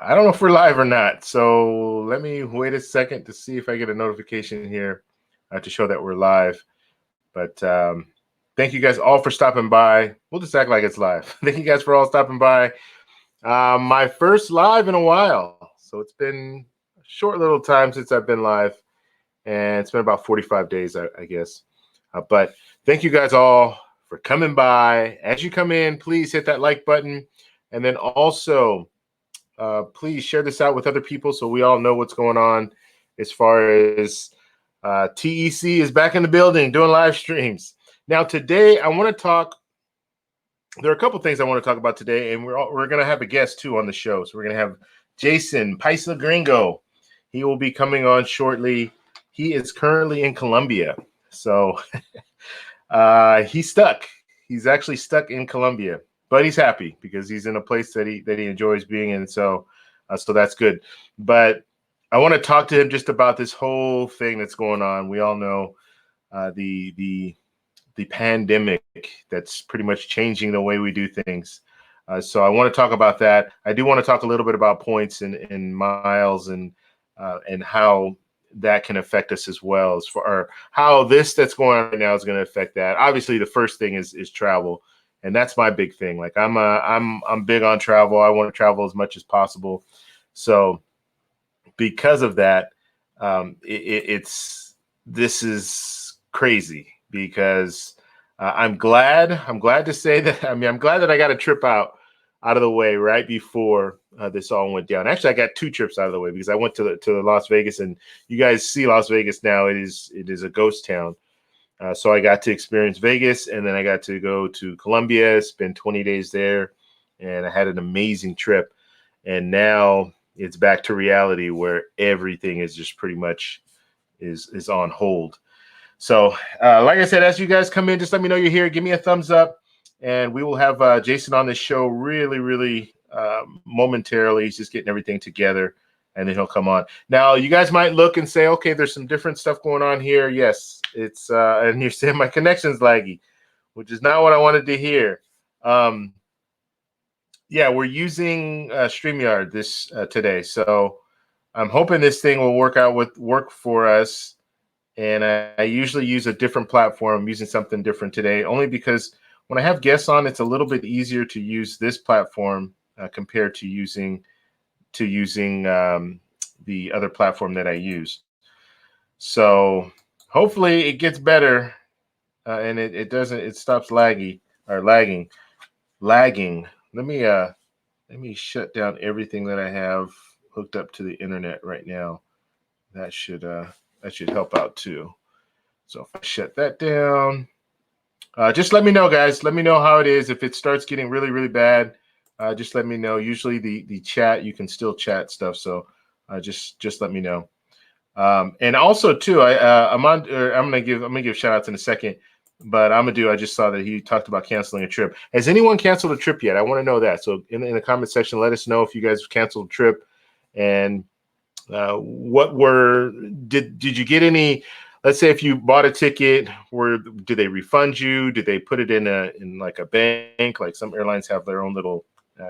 I don't know if we're live or not. So let me wait a second to see if I get a notification here to show that we're live. But thank you guys all for stopping by. We'll just act like it's live. Thank you guys for all stopping by. My first live in a while. So it's been a short little time since I've been live. And it's been about 45 days, I guess. But thank you guys all for coming by. As you come in, please hit that like button. And then also, please share this out with other people so we all know what's going on as far as TEC is back in the building doing live streams. Now, today I want to talk. There are a couple things I want to talk about today, and we're going to have a guest too on the show. So we're going to have Jason Paisa Gringo. He will be coming on shortly. He is currently in Colombia, so he's stuck. He's actually stuck in Colombia, but he's happy because he's in a place that he enjoys being in. So that's good. But I want to talk to him just about this whole thing that's going on. We all know the pandemic that's pretty much changing the way we do things. So I want to talk about that. I do want to talk a little bit about points and miles and how that can affect us as well, as far how this that's going on right now is going to affect that. Obviously, the first thing is travel, and that's my big thing. Like I'm big on travel. I want to travel as much as possible. So because of that, this is crazy because I'm glad to say that. I mean, I'm glad that I got a trip out of the way right before this all went down. Actually, I got 2 trips out of the way because I went to Las Vegas, and you guys see Las Vegas now. It is a ghost town. So I got to experience Vegas, and then I got to go to Colombia, spend 20 days there, and I had an amazing trip. And now it's back to reality where everything is just pretty much is on hold. So like I said, as you guys come in, just let me know you're here. Give me a thumbs up. And we will have Jason on the show really momentarily. He's just getting everything together, and then he'll come on. Now, you guys might look and say, okay, there's some different stuff going on here. Yes, it's and you're saying my connection's laggy, which is not what I wanted to hear. Yeah, we're using StreamYard this today, so I'm hoping this thing will work for us. And I usually use a different platform. I'm using something different today, only because when I have guests on, it's a little bit easier to use this platform compared to using the other platform that I use. So hopefully it gets better and it stops lagging. Let me shut down everything that I have hooked up to the internet right now. That should help out too. So if I shut that down. Just let me know, guys. Let me know how it is. If it starts getting really bad, just let me know. Usually the chat, you can still chat stuff. So just let me know. And also too, I'm gonna give shout outs in a second, but I just saw that he talked about canceling a trip. Has anyone canceled a trip yet? I want to know that. So in the comment section, let us know if you guys canceled a trip, and did you get any? Let's say if you bought a ticket, did they refund you? Did they put it in like a bank? Like some airlines have their own little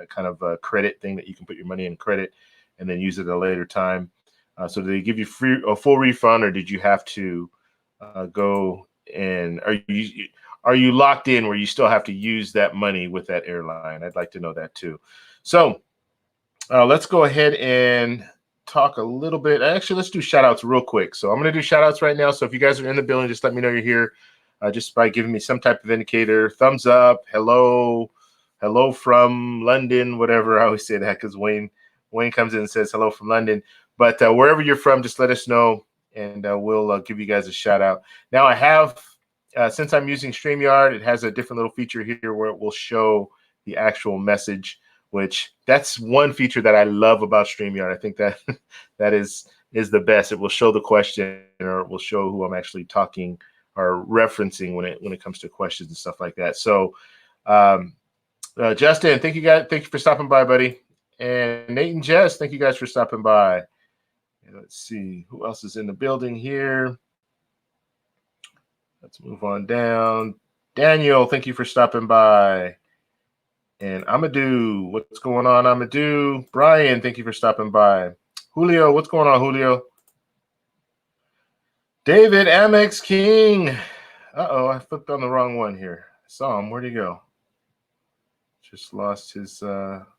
kind of credit thing that you can put your money in credit and then use it at a later time. So did they give you a full refund, or did you have to go and are you locked in where you still have to use that money with that airline? I'd like to know that too. So let's go ahead and talk a little bit. Actually, let's do shout outs real quick. So I'm going to do shout outs right now. So if you guys are in the building, just let me know you're here just by giving me some type of indicator. Thumbs up. Hello from London, whatever. I always say that because Wayne comes in and says hello from London. But wherever you're from, just let us know, and we'll give you guys a shout out. Now I have, since I'm using StreamYard, it has a different little feature here where it will show the actual message, which that's one feature that I love about StreamYard. I think that is the best. It will show the question, or it will show who I'm actually talking or referencing when it comes to questions and stuff like that. So Justin, thank you guys. Thank you for stopping by, buddy. And Nate and Jess, thank you guys for stopping by. And let's see who else is in the building here. Let's move on down. Daniel, thank you for stopping by. And Amadou, what's going on, Amadou? Brian, thank you for stopping by. Julio, what's going on, Julio? David, Amex King. Uh-oh, I flipped on the wrong one here. I saw him. Where'd he go? Just lost his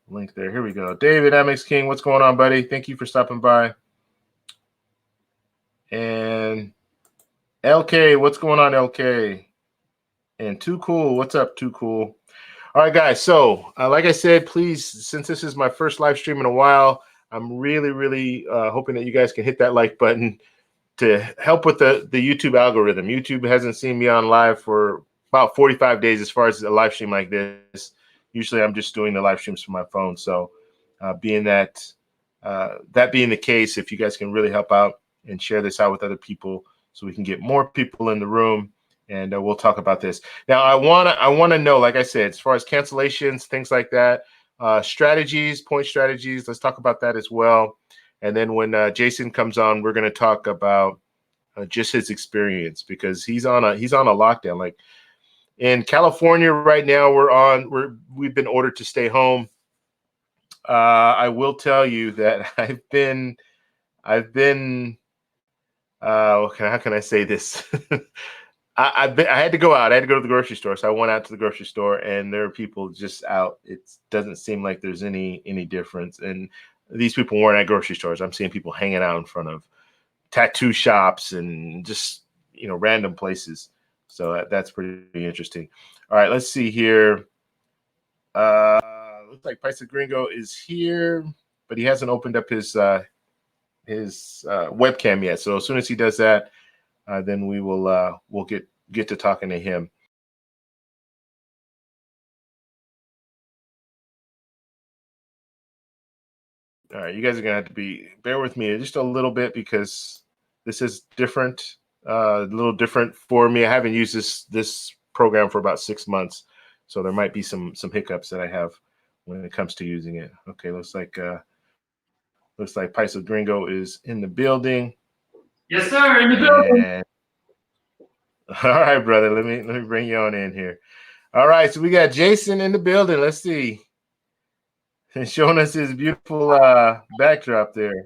link there. Here we go. David, Amex King, what's going on, buddy? Thank you for stopping by. And LK, what's going on, LK? And Too Cool, what's up, Too Cool? All right, guys. So, like I said, please, since this is my first live stream in a while, I'm really hoping that you guys can hit that like button to help with the YouTube algorithm. YouTube hasn't seen me on live for about 45 days as far as a live stream like this. Usually I'm just doing the live streams from my phone. So being that being the case, if you guys can really help out and share this out with other people so we can get more people in the room, and we'll talk about this. Now, I wanna know, like I said, as far as cancellations, things like that, strategies, point strategies, let's talk about that as well. And then when Jason comes on, we're going to talk about just his experience, because he's on a lockdown. Like in California right now, we've been ordered to stay home. I will tell you that I've been how can I say this? I had to go out. I had to go to the grocery store. So I went out to the grocery store, and there are people just out. It doesn't seem like there's any difference. And these people weren't at grocery stores. I'm seeing people hanging out in front of tattoo shops and just, random places. So that's pretty interesting. All right, let's see here. Looks like Paisa Gringo is here, but he hasn't opened up his webcam yet. So as soon as he does that, then we'll get to talking to him. All right, you guys are gonna have to bear with me just a little bit, because this is different, a little different for me. I haven't used this program for about 6 months, so there might be some hiccups that I have when it comes to using it. Okay, looks like Paisa Gringo is in the building. Yes, sir, in the building. All right, brother. Let me bring you on in here. All right, so we got Jason in the building. Let's see. And showing us his beautiful backdrop there.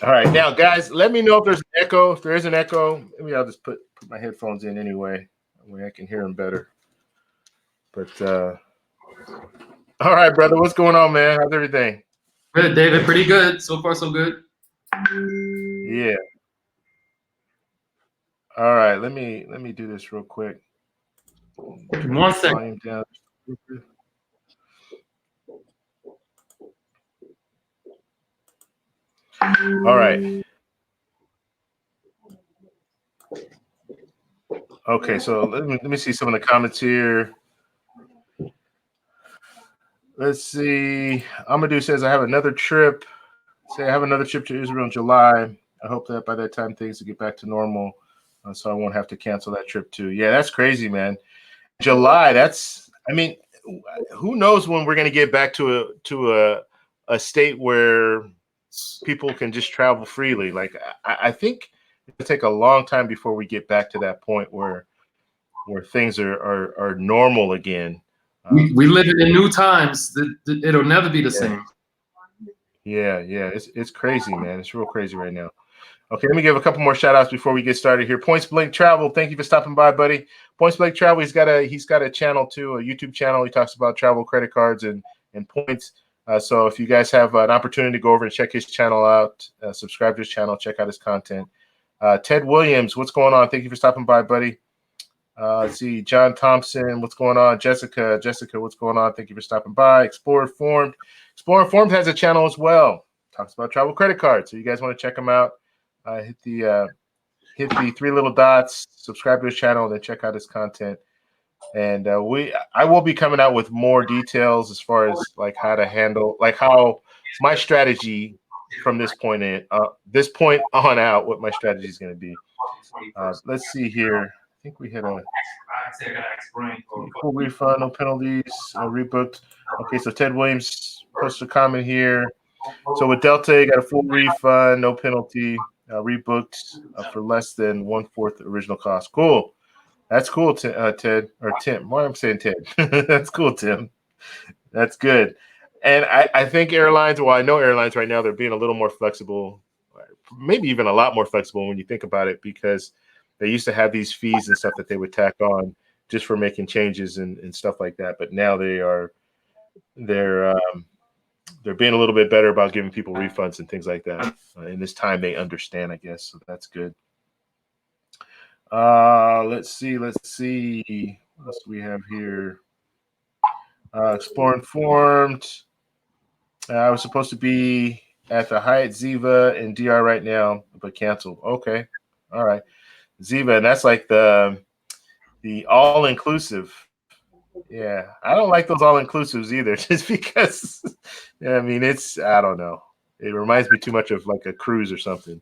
All right, now, guys, let me know if there's an echo. If there is an echo, maybe I'll just put my headphones in anyway. That way I can hear them better. But all right, brother, what's going on, man? How's everything? Good, David. Pretty good. So far, so good. Yeah. All right, let me do this real quick. 1 second. Down. All right. Okay, so let me see some of the comments here. Let's see. Amadou says, I have another trip. I have another trip to Israel in July. I hope that by that time things will get back to normal, so I won't have to cancel that trip too. Yeah, that's crazy, man. July. Who knows when we're going to get back to a state where people can just travel freely. Like I think it'll take a long time before we get back to that point where things are normal again. We live in new times. It'll never be the same. Yeah, it's crazy, man. It's real crazy right now. Okay, let me give a couple more shout outs before we get started here. Points Blank Travel, thank you for stopping by, buddy. Points Blank Travel, he's got a channel too, a YouTube channel. He talks about travel, credit cards, and points. So if you guys have an opportunity to go over and check his channel out, subscribe to his channel, check out his content. Ted Williams, what's going on? Thank you for stopping by, buddy. Let's see, John Thompson, what's going on? Jessica, what's going on? Thank you for stopping by. Explore Informed has a channel as well. Talks about travel credit cards. So you guys want to check him out? Hit the 3 little dots, subscribe to his channel, and then check out his content. And I will be coming out with more details as far as like how to handle, like how my strategy from this point on out, what my strategy is going to be. Let's see here. I think we had a full refund, no penalties, rebooked. Okay, so Ted Williams posted a comment here. So with Delta, you got a full refund, no penalty, rebooked for less than 1/4 original cost. Cool. That's cool, Ted, or Tim. Why am I saying Ted? That's cool, Tim. That's good. And I think airlines, well, I know airlines right now, they're being a little more flexible, maybe even a lot more flexible when you think about it, because they used to have these fees and stuff that they would tack on just for making changes and stuff like that. But now they're they're being a little bit better about giving people refunds and things like that. In this time, they understand, I guess. So that's good. Let's see. What else do we have here? Explore Informed. I was supposed to be at the Hyatt Ziva in DR right now, but canceled. Okay. All right. Ziva, and that's like the all-inclusive. Yeah. I don't like those all-inclusives either, just because, I mean, I don't know. It reminds me too much of like a cruise or something.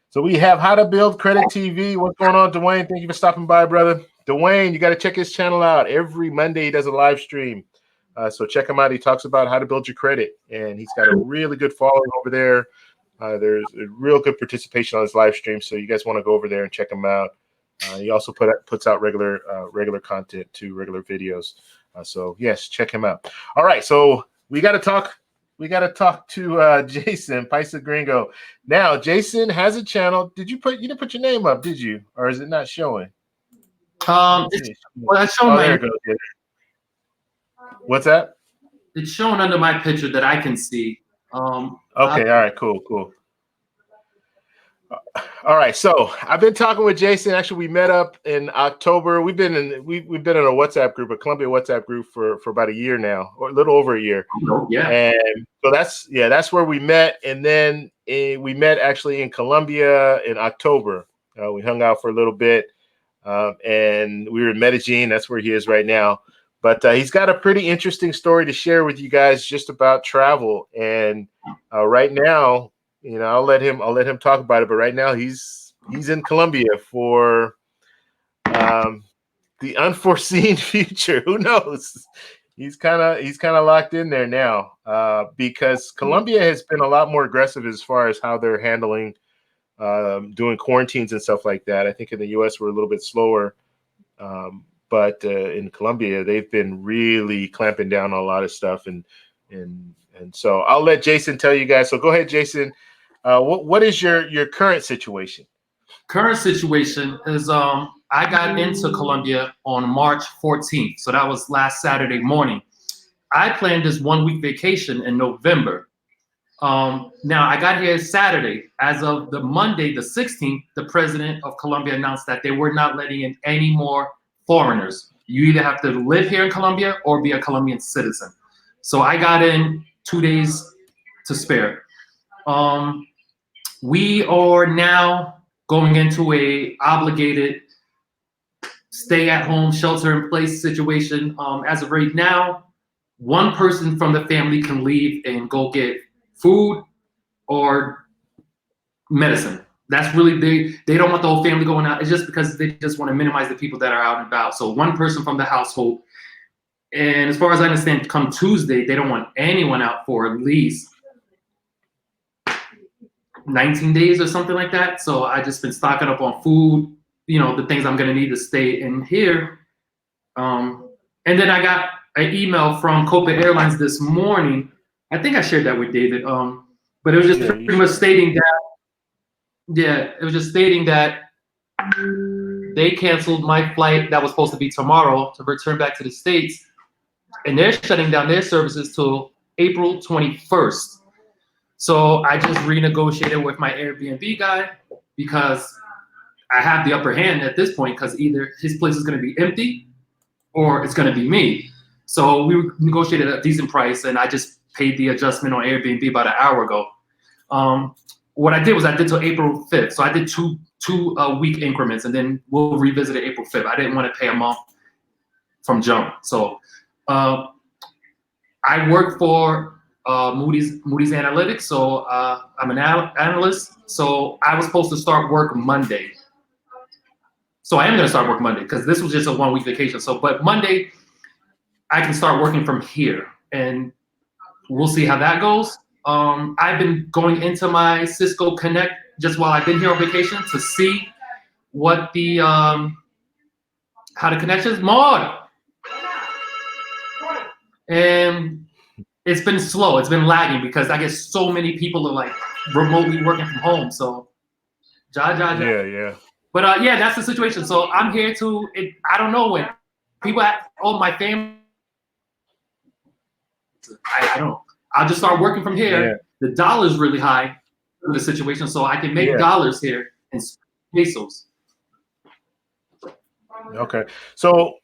So we have How to Build Credit TV. What's going on, Dwayne? Thank you for stopping by, brother. Dwayne, you got to check his channel out. Every Monday he does a live stream. So check him out. He talks about how to build your credit, and he's got a really good following over there. There's a real good participation on his live stream, so you guys want to go over there and check him out. He also puts out regular content too, regular videos. So yes, check him out. All right, so we got to talk. We got to talk to Jason Paisa Gringo. Now, Jason has a channel. You didn't put your name up, did you? Or is it not showing? Well, that's showing there it goes. Yeah. What's that? It's shown under my picture that I can see. Okay, all right, cool. All right, so I've been talking with Jason. Actually, we met up in October. We've been in a WhatsApp group, a Colombia WhatsApp group for about a year now, or a little over a year. Yeah. And so that's where we met. And then we met actually in Colombia in October. We hung out for a little bit, and we were in Medellin. That's where he is right now. But he's got a pretty interesting story to share with you guys just about travel. And right now, I'll let him talk about it. But right now, he's in Colombia for the unforeseen future. Who knows? He's kind of locked in there now because Colombia has been a lot more aggressive as far as how they're handling doing quarantines and stuff like that. I think in the U.S. we're a little bit slower. But in Colombia, they've been really clamping down on a lot of stuff, and so I'll let Jason tell you guys. So go ahead, Jason. What is your current situation? Current situation is I got into Colombia on March 14th, so that was last Saturday morning. I planned this 1-week vacation in November. Now I got here Saturday. As of the Monday, the 16th, the president of Colombia announced that they were not letting in any more foreigners. You either have to live here in Colombia or be a Colombian citizen. So I got in 2 days to spare. We are now going into a obligated stay-at-home, shelter-in-place situation. As of right now, one person from the family can leave and go get food or medicine. That's really, they don't want the whole family going out. It's just because they just want to minimize the people that are out and about. So one person from the household. And as far as I understand, come Tuesday, they don't want anyone out for at least 19 days or something like that. So I just been stocking up on food, the things I'm going to need to stay in here. And then I got an email from Copa Airlines this morning. I think I shared that with David. But it was just pretty much stating that, they canceled my flight that was supposed to be tomorrow to return back to the States. And they're shutting down their services till April 21st. So I just renegotiated with my Airbnb guy because I have the upper hand at this point because either his place is going to be empty or it's going to be me. So we negotiated a decent price and I just paid the adjustment on Airbnb about an hour ago. What I did was I did till April 5th. So I did two week increments and then we'll revisit it April 5th. I didn't want to pay a month from jump. So I work for Moody's Analytics. So I'm an analyst. So I was supposed to start work Monday. So I am going to start work Monday because this was just a 1 week vacation. So, but Monday I can start working from here and we'll see how that goes. I've been going into my Cisco Connect just while I've been here on vacation to see what the How the connections? More. And it's been slow. It's been lagging because I guess so many people are like remotely working from home. So, Yeah. But yeah, that's the situation. So I'm here to. I don't know when people my family. I don't. I'll just start working from here. Yeah. The dollar's really high for the situation, so I can make dollars here and pesos. Okay. So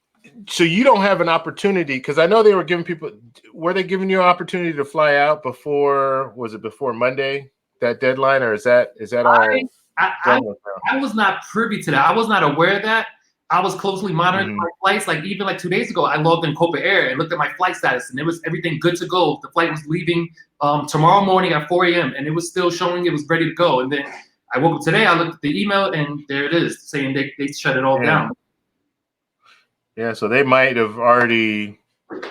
you don't have an opportunity, because I know they were giving people. Were they giving you an opportunity to fly out before? Was it before Monday, that deadline, or is that all? I was not privy to that. I was not aware of that. I was closely monitoring my flights. Like even like 2 days ago, I logged in Copa Air and looked at my flight status, and it was everything good to go. The flight was leaving tomorrow morning at 4 a.m. and it was still showing it was ready to go. And then I woke up today. I looked at the email, and there it is, saying they shut it all down. Yeah, so they might have already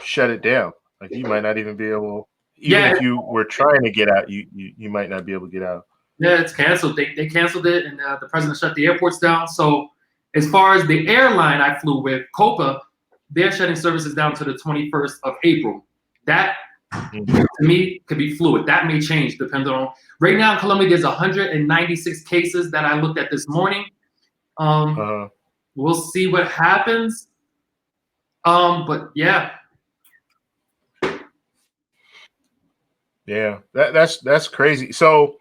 shut it down. Like you might not even be able. Even if you were trying to get out, you might not be able to get out. Yeah, it's canceled. They canceled it, and the president shut the airports down. So as far as the airline I flew with, Copa, they're shutting services down to the 21st of April. That, to me, could be fluid. That may change depending on. Right now in Colombia, there's 196 cases that I looked at this morning. We'll see what happens. But yeah. Yeah, that's crazy. So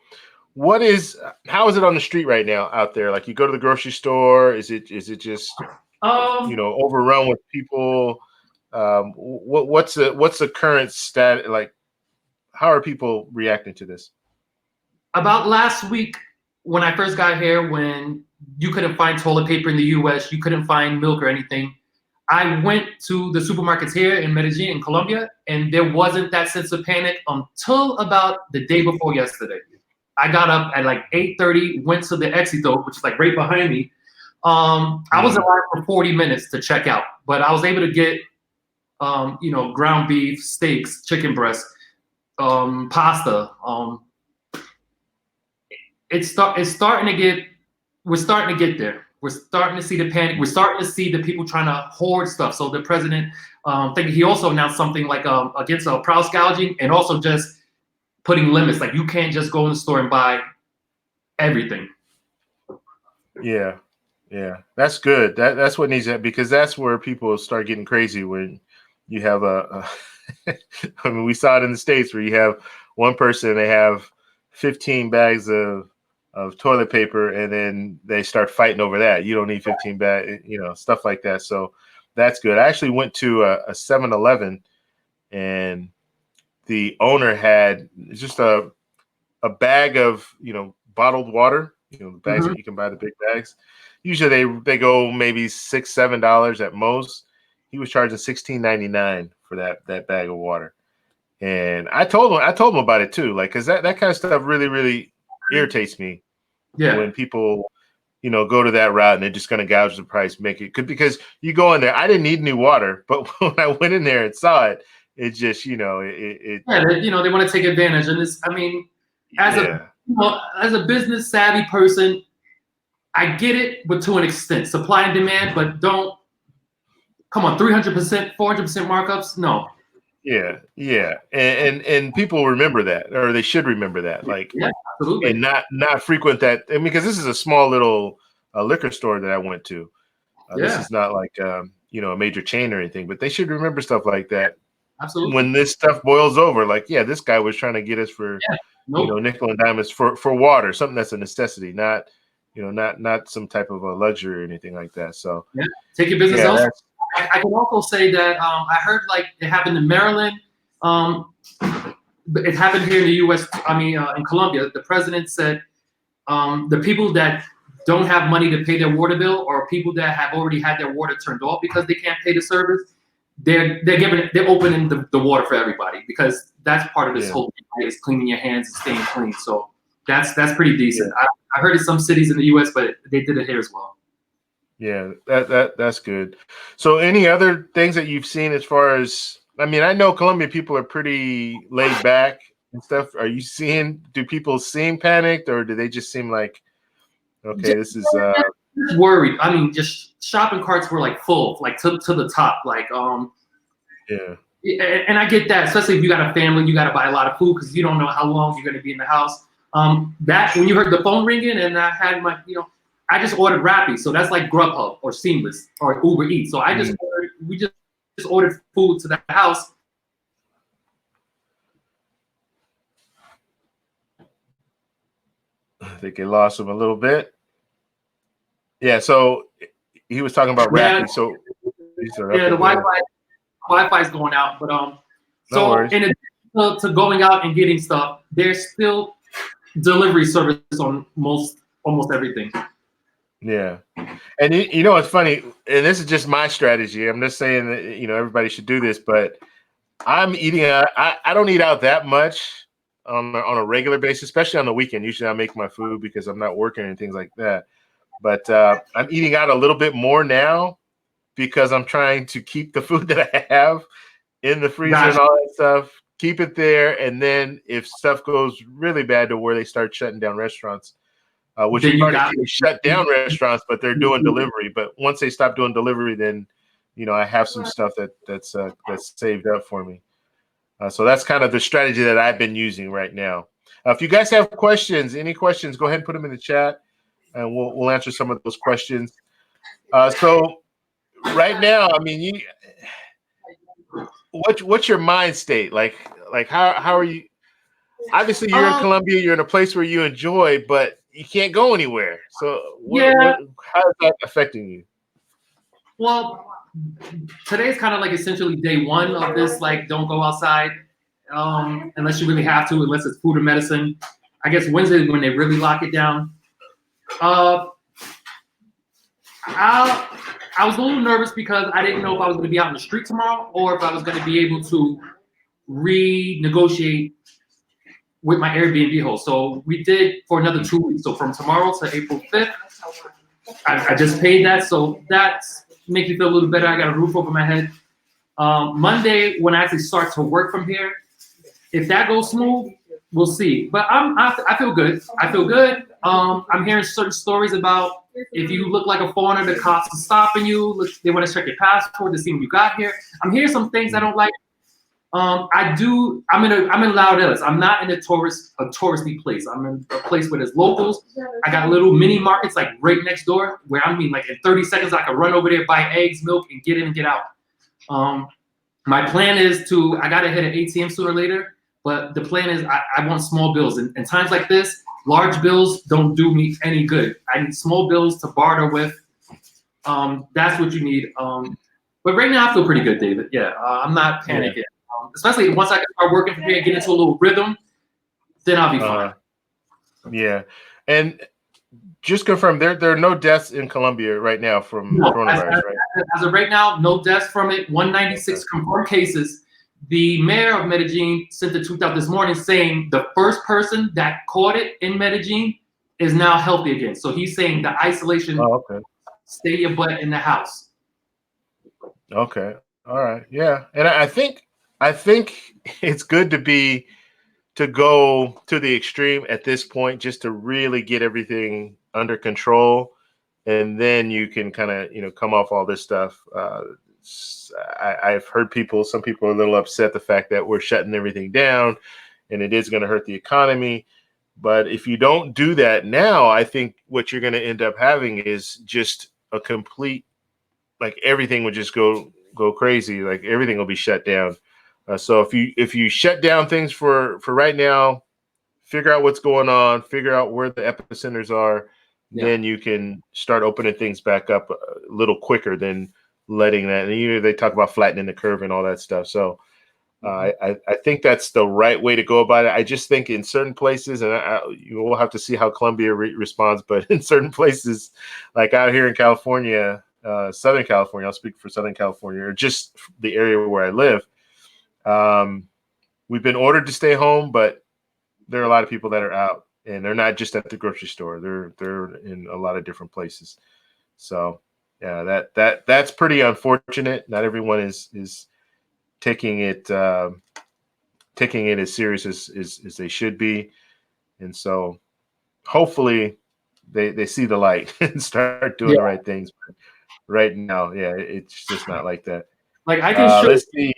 how is it on the street right now out there? Like you go to the grocery store, is it just overrun with people? What's the current stat? Like, how are people reacting to this? About last week, when I first got here, when you couldn't find toilet paper in the US, you couldn't find milk or anything, I went to the supermarkets here in Medellin, in Colombia, and there wasn't that sense of panic until about the day before yesterday. I got up at like 8:30, went to the Éxito, which is like right behind me. I was in line for 40 minutes to check out, but I was able to get, ground beef, steaks, chicken breast, pasta. We're starting to get there. We're starting to see the panic. We're starting to see the people trying to hoard stuff. So the president, he also announced something like against price gouging, and also just putting limits. Like you can't just go in the store and buy everything. Yeah, that's good. That's what needs to, because that's where people start getting crazy when you have I mean, we saw it in the States where you have one person, they have 15 bags of toilet paper, and then they start fighting over that. You don't need 15 bags, stuff like that. So that's good. I actually went to a 7-Eleven, and the owner had just a bag of, bottled water, the bags that you can buy, the big bags. Usually they go maybe $6-7 at most. He was charging $16.99 for that bag of water. And I told him about it too, like, cause that kind of stuff really, really irritates me. Yeah. When people, go to that route and they're just going to gouge the price, make it good, because you go in there. I didn't need new water, but when I went in there and saw it, it just, they want to take advantage. And this, I mean, as a business savvy person, I get it, but to an extent, supply and demand, but don't come on, 300%, 400% markups. No. Yeah. And people remember that, or they should remember that. Like, absolutely. And not frequent that. I mean, because this is a small little liquor store that I went to. This is not like, a major chain or anything, but they should remember stuff like that. Absolutely. When this stuff boils over, like, this guy was trying to get us for, nickel and diamonds for water, something that's a necessity, not, not some type of a luxury or anything like that. So take your business elsewhere. I can also say that I heard like it happened in Maryland. It happened here in the U.S. In Colombia. The president said the people that don't have money to pay their water bill, or people that have already had their water turned off because they can't pay the service, they're opening the water for everybody, because that's part of this whole thing, right, is cleaning your hands and staying clean. So that's pretty decent. I heard in some cities in the U.S., but they did it here as well. Yeah, that's good. So any other things that you've seen as far as, I mean, I know Colombian people are pretty laid back and stuff. Do people seem panicked, or do they just seem like, okay, this is worried. I mean, just shopping carts were like full, like to the top. Like Yeah. and I get that, especially if you got a family, you got to buy a lot of food because you don't know how long you're going to be in the house. That when you heard the phone ringing and I had my, I just ordered Rappi, so that's like Grubhub or Seamless or Uber Eats. So I just we just ordered food to the house. I think it lost him a little bit. Yeah, so he was talking about Rappi. So yeah, the Wi-Fi is going out, but No so worries. in addition to going out and getting stuff, there's still delivery service on almost everything. Yeah, and you know what's funny, and this is just my strategy. I'm just saying that everybody should do this, but I'm eating out. I don't eat out that much on a regular basis, especially on the weekend. Usually, I make my food because I'm not working and things like that. But I'm eating out a little bit more now because I'm trying to keep the food that I have in the freezer and all that stuff, keep it there, and then if stuff goes really bad to where they start shutting down restaurants, which Then we've you already got seen shut down restaurants, but they're doing delivery. But once they stop doing delivery, then I have some stuff that's saved up for me. So that's kind of the strategy that I've been using right now. If you guys have questions, any questions, go ahead and put them in the chat, and we'll answer some of those questions. So right now, I mean, what's your mind state? Like how are you? Obviously, you're in Colombia. You're in a place where you enjoy, but you can't go anywhere. So how is that affecting you? Well, today's kind of like essentially day one of this. Like, don't go outside unless you really have to, unless it's food or medicine. I guess Wednesday when they really lock it down. I was a little nervous because I didn't know if I was going to be out in the street tomorrow or if I was going to be able to renegotiate with my Airbnb host. So we did for another 2 weeks. So from tomorrow to April 5th, I just paid that. So that's make me feel a little better. I got a roof over my head. Monday, when I actually start to work from here, if that goes smooth, we'll see. But I feel good. I feel good. I'm hearing certain stories about if you look like a foreigner, the cops are stopping you. They want to check your passport to see when you got here. I'm hearing some things I don't like. I'm in Lauderdale. I'm not in a touristy place. I'm in a place where there's locals. I got little mini markets like right next door where like in 30 seconds I can run over there, buy eggs, milk, and get in and get out. My plan is I gotta hit an ATM sooner or later, but the plan is I want small bills. And times like this, large bills don't do me any good. I need small bills to barter with. That's what you need. But right now I feel pretty good, David. Yeah, I'm not panicking. Yeah. Especially once I can start working from here and get into a little rhythm, then I'll be fine. Yeah, and just confirm there are no deaths in Colombia right now from coronavirus, right? As of right now, no deaths from it. 196 confirmed cases. The mayor of Medellin sent a tweet out this morning saying the first person that caught it in Medellin is now healthy again. So he's saying the isolation, stay your butt in the house. Okay. All right. Yeah. And I think it's good to go to the extreme at this point just to really get everything under control, and then you can kind of come off all this stuff. I've heard some people are a little upset the fact that we're shutting everything down and it is going to hurt the economy. But if you don't do that now, I think what you're going to end up having is just a complete, like everything would just go crazy. Like everything will be shut down. So if you shut down things for right now, figure out what's going on, figure out where the epicenters are, then you can start opening things back up a little quicker than letting that. And they talk about flattening the curve and all that stuff. So I think that's the right way to go about it. I just think in certain places, and you will have to see how Colombia responds, but in certain places, like out here in California, Southern California, I'll speak for Southern California, or just the area where I live. We've been ordered to stay home, but there are a lot of people that are out, and they're not just at the grocery store. They're in a lot of different places. So yeah, that's pretty unfortunate. Not everyone is taking it as serious as they should be. And so hopefully they see the light and start doing the right things. But right now, yeah, it's just not like that. Like I can show. Let's see.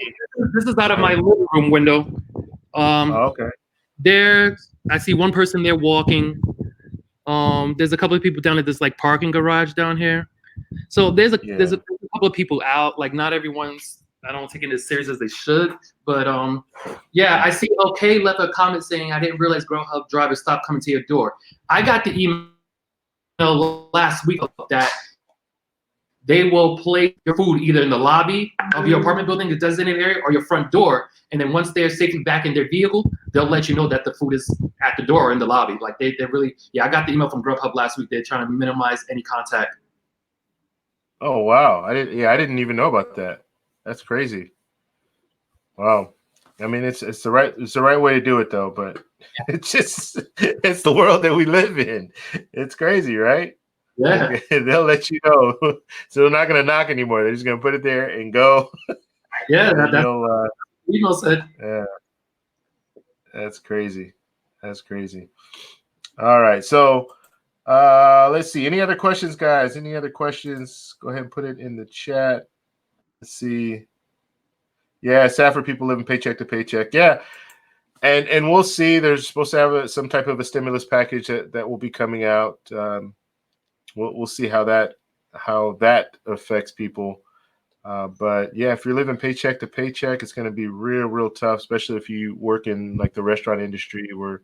This is out of my living room window. Okay. There, I see one person there walking. There's a couple of people down at this like parking garage down here. So there's a couple of people out. Like not everyone's, I don't take it as serious as they should. But yeah, I see. Okay, left a comment saying I didn't realize Grubhub drivers stopped coming to your door. I got the email last week of that. They will place your food either in the lobby of your apartment building, the designated area, or your front door. And then once they're safely back in their vehicle, they'll let you know that the food is at the door or in the lobby. Like they're really, yeah, I got the email from Grubhub last week. They're trying to minimize any contact. Oh wow, I didn't even know about that. That's crazy. Wow. I mean, it's the right way to do it though, but it's the world that we live in. It's crazy, right? Yeah. Like, they'll let you know. So they're not going to knock anymore. They're just going to put it there and go. Yeah, that's email said. Yeah. That's crazy. That's crazy. All right. So let's see. Any other questions, guys? Any other questions? Go ahead and put it in the chat. Let's see. Yeah, Safford people living paycheck to paycheck. Yeah. And we'll see. There's supposed to have some type of a stimulus package that will be coming out. We'll see how that affects people. But yeah, if you're living paycheck to paycheck, it's going to be real tough, especially if you work in like the restaurant industry or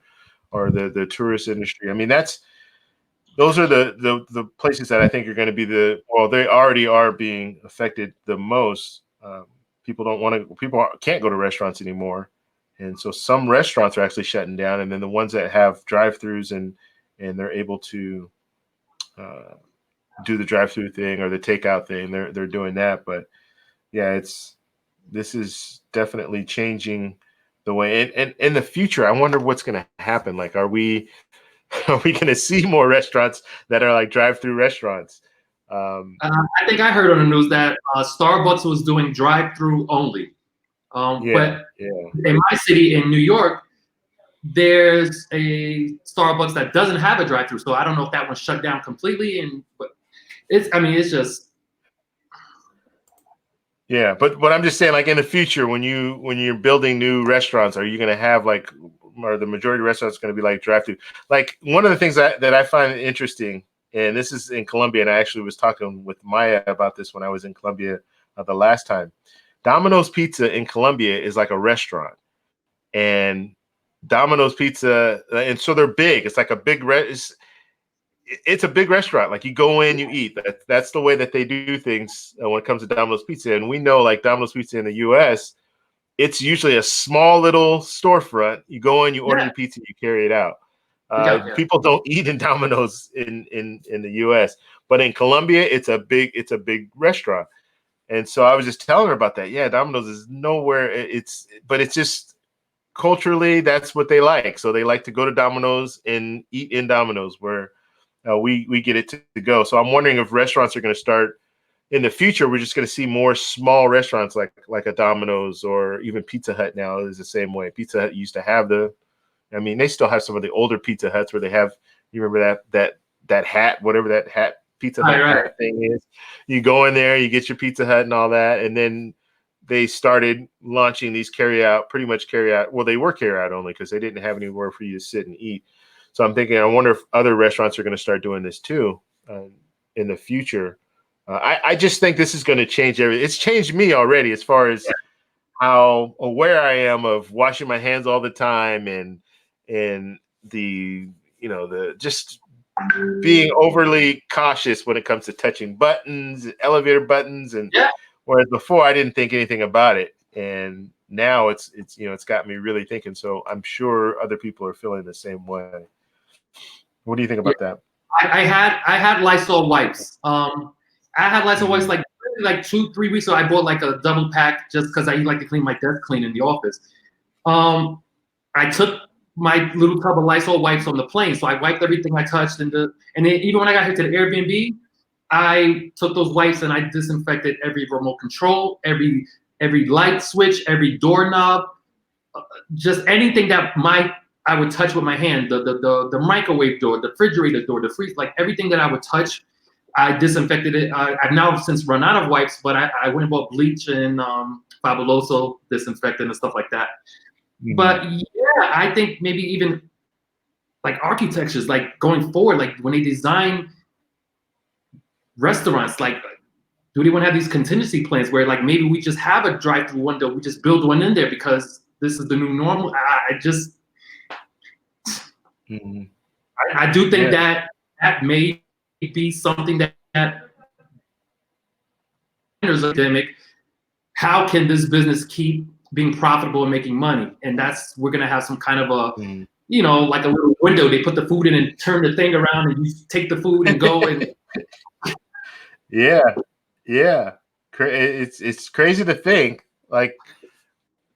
the tourist industry. I mean, those are the places that I think are going to be they already are being affected the most. People can't go to restaurants anymore. And so some restaurants are actually shutting down. And then the ones that have drive-throughs and they're able to do the drive-through thing or the takeout thing, they're doing that. But yeah, this is definitely changing the way. And in the future, I wonder what's going to happen. Like, are we going to see more restaurants that are like drive-through restaurants? I think I heard on the news that Starbucks was doing drive-through only. But in my city, in New York, there's a Starbucks that doesn't have a drive-through, so I don't know if that one's shut down completely. But it's just. Yeah, but I'm just saying, like in the future, when you're building new restaurants, are you going to have like, are the majority of restaurants going to be like drive-through? Like one of the things that I find interesting, and this is in Colombia, and I actually was talking with Maya about this when I was in Colombia the last time. Domino's Pizza in Colombia is like a restaurant, and Domino's Pizza, and so they're big. It's like a big it's a big restaurant. Like you go in, you eat. That's the way that they do things when it comes to Domino's Pizza. And we know, like Domino's Pizza in the U.S., it's usually a small little storefront. You go in, you order your pizza, you carry it out. People don't eat in Domino's in the U.S., but in Colombia, it's a big restaurant. And so I was just telling her about that. Yeah, Domino's is nowhere. But it's just culturally, that's what they like. So they like to go to Domino's and eat in Domino's, where we get it to go. So I'm wondering if restaurants are going to start in the future. We're just going to see more small restaurants like a Domino's, or even Pizza Hut now is the same way. Pizza Hut used to have they still have some of the older Pizza Huts where they have, you remember that hat, whatever that hat Pizza Hut hat thing is. You go in there, you get your Pizza Hut and all that, and then they started launching these pretty much carry out. Well, they were carry out only because they didn't have anywhere for you to sit and eat. So I'm thinking, I wonder if other restaurants are going to start doing this too in the future. I just think this is going to change everything. It's changed me already as far as how aware I am of washing my hands all the time and the just being overly cautious when it comes to touching buttons, elevator buttons, and whereas before I didn't think anything about it, and now it's got me really thinking. So I'm sure other people are feeling the same way. What do you think about that? I had Lysol wipes. I had Lysol wipes like 2-3 weeks ago. I bought like a double pack just because I like to clean my desk clean in the office. I took my little tub of Lysol wipes on the plane, so I wiped everything I touched, and then even when I got here to the Airbnb, I took those wipes and I disinfected every remote control, every light switch, every doorknob, just anything that might I would touch with my hand, the microwave door, the refrigerator door, the freeze, like everything that I would touch, I disinfected it. I've now since run out of wipes, but I went and bought bleach and Fabuloso disinfectant and stuff like that. Mhm. But yeah, I think maybe even like architectures, like going forward, like when they design restaurants, like do they want to have these contingency plans where like maybe we just have a drive-through window, we just build one in there because this is the new normal? Mhm. I do think Yeah. that may be something that there's a pandemic. How can this business keep being profitable and making money? And that's we're gonna have some kind of a Mhm. like a little window. They put the food in and turn the thing around, and you take the food and go and Yeah, yeah. It's crazy to think. Like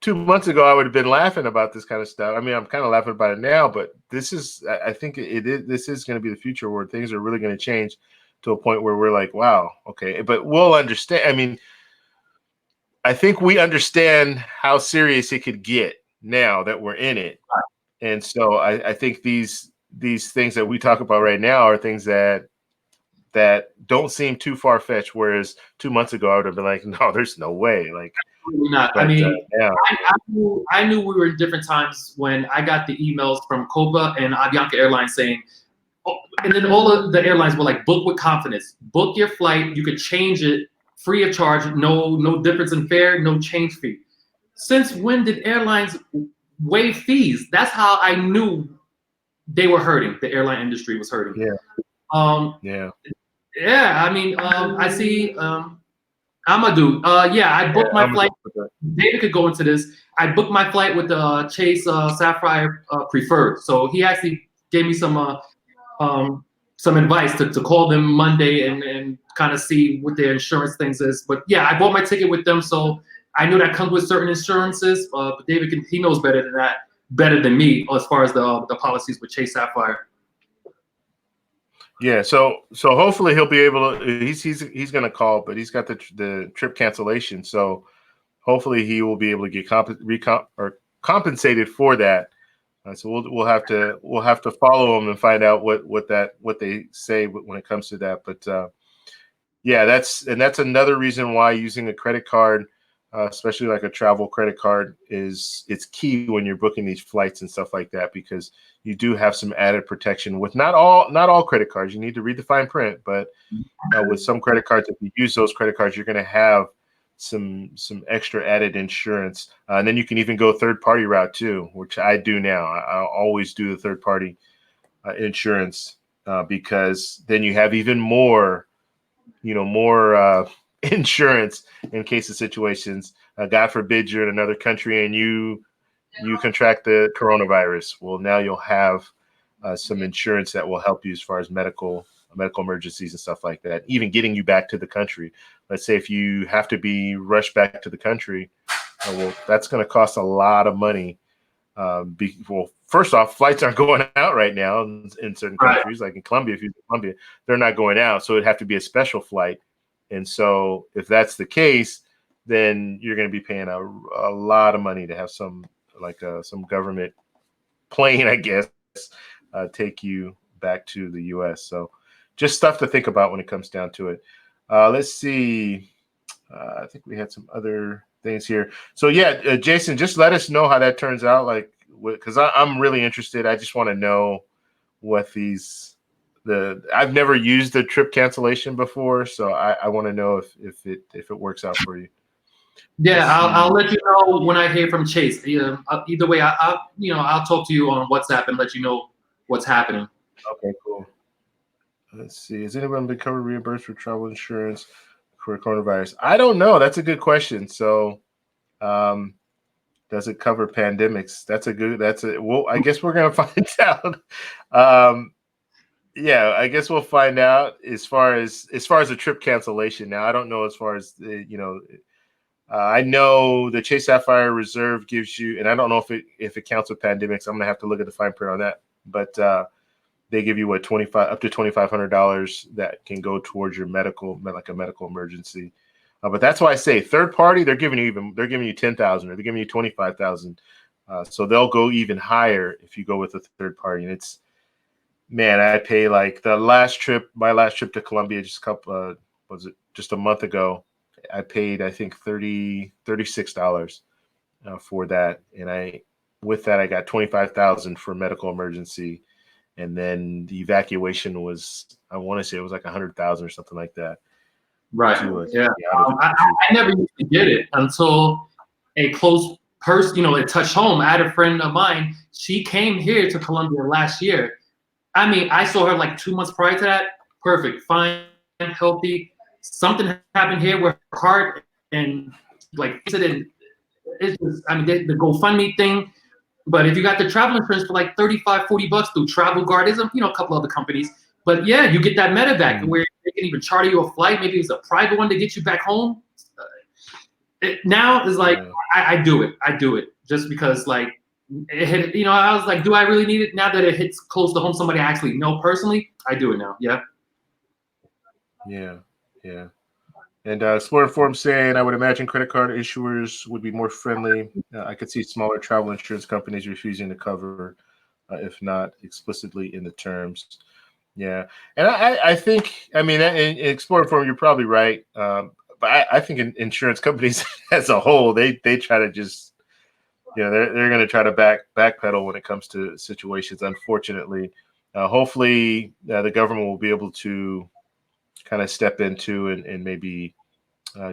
2 months ago, I would have been laughing about this kind of stuff. I mean, I'm kind of laughing about it now, but this is, I think it is, this is going to be the future where things are really going to change to a point where we're like, wow, okay. But we'll understand. I mean, I think we understand how serious it could get now that we're in it. And so I think these things that we talk about right now are things that don't seem too far fetched. Whereas 2 months ago, I would have been like, no, there's no way. Like, really not. I but mean, yeah, I knew we were in different times when I got the emails from Copa and Avianca Airlines saying, oh, and then all of the airlines were like, book with confidence, book your flight. You could change it free of charge, no difference in fare, no change fee. Since when did airlines waive fees? That's how I knew they were hurting. The airline industry was hurting. yeah, Um, yeah, yeah, I mean, I see Amadou. Yeah, I yeah. booked my flight. David could go into this. I booked my flight with the Chase Sapphire Preferred. So he actually gave me some advice to call them Monday and kind of see what their insurance things is. But yeah, I bought my ticket with them, so I knew that comes with certain insurances. But David he knows better than me as far as the policies with Chase Sapphire. Yeah, so hopefully he'll be able to. He's going to call, but he's got the trip cancellation. So hopefully he will be able to get compensated for that. So we'll have to follow him and find out what they say when it comes to that. But yeah, that's another reason why using a credit card, especially like a travel credit card, it's key when you're booking these flights and stuff like that, because you do have some added protection with not all credit cards. You need to read the fine print, but with some credit cards, if you use those credit cards, you're going to have some extra added insurance, and then you can even go third party route too, which I do now. I always do the third party insurance because then you have even more insurance in case of situations. God forbid you're in another country and you contract the coronavirus. Well, now you'll have some insurance that will help you as far as medical emergencies and stuff like that, even getting you back to the country. Let's say if you have to be rushed back to the country, well, that's going to cost a lot of money. Well, first off, flights aren't going out right now in certain countries, like in Colombia. If you're in Colombia, they're not going out, so it'd have to be a special flight. And so, if that's the case, then you're going to be paying a lot of money to have some government plane, I guess, take you back to the U.S. So, just stuff to think about when it comes down to it. Let's see. I think we had some other things here. So yeah, Jason, just let us know how that turns out. Like, because I'm really interested. I just want to know what I've never used the trip cancellation before, so I want to know if it works out for you. Yeah, I'll let you know when I hear from Chase. Either way, I'll talk to you on WhatsApp and let you know what's happening. Okay, cool. Let's see. Has anyone been covered reimbursed for travel insurance for coronavirus? I don't know. That's a good question. So, does it cover pandemics? Well, I guess we're gonna find out. Yeah, I guess we'll find out as far as the trip cancellation. Now, I don't know as far as I know the Chase Sapphire Reserve gives you, and I don't know if it counts with pandemics. I'm gonna have to look at the fine print on that. But they give you up to $2,500 that can go towards your like a medical emergency. But that's why I say third party, they're giving you 10,000 or they're giving you 25,000. So they'll go even higher if you go with a third party. And it's, man, I pay like my last trip to Colombia, was it just a month ago? I paid, I think $36 for that. And with that, I got 25,000 for medical emergency. And then the evacuation was, I want to say it was like 100,000 or something like that. Right. Yeah. I never used to get it until a close person, it touched home. I had a friend of mine. She came here to Colombia last year. I mean, I saw her like 2 months prior to that. Perfect, fine, healthy. Something happened here with her heart and like it's just, I mean, the GoFundMe thing. But if you got the travel insurance for like $35-$40 through Travel Guard, there's a couple other companies. But yeah, you get that medevac where they can even charter you a flight. Maybe it's a private one to get you back home. Now is like, I do it just because like it hit, I was like, do I really need it? Now that it hits close to home, somebody I actually know personally, I do it now. Yeah. Yeah. And Explorer Forum saying, I would imagine credit card issuers would be more friendly. I could see smaller travel insurance companies refusing to cover, if not explicitly in the terms. Yeah. And I think, I mean, in Explorer Forum, you're probably right. But I think in insurance companies as a whole, they try to just, they're going to try to backpedal when it comes to situations, unfortunately. Hopefully, the government will be able to kind of step into and maybe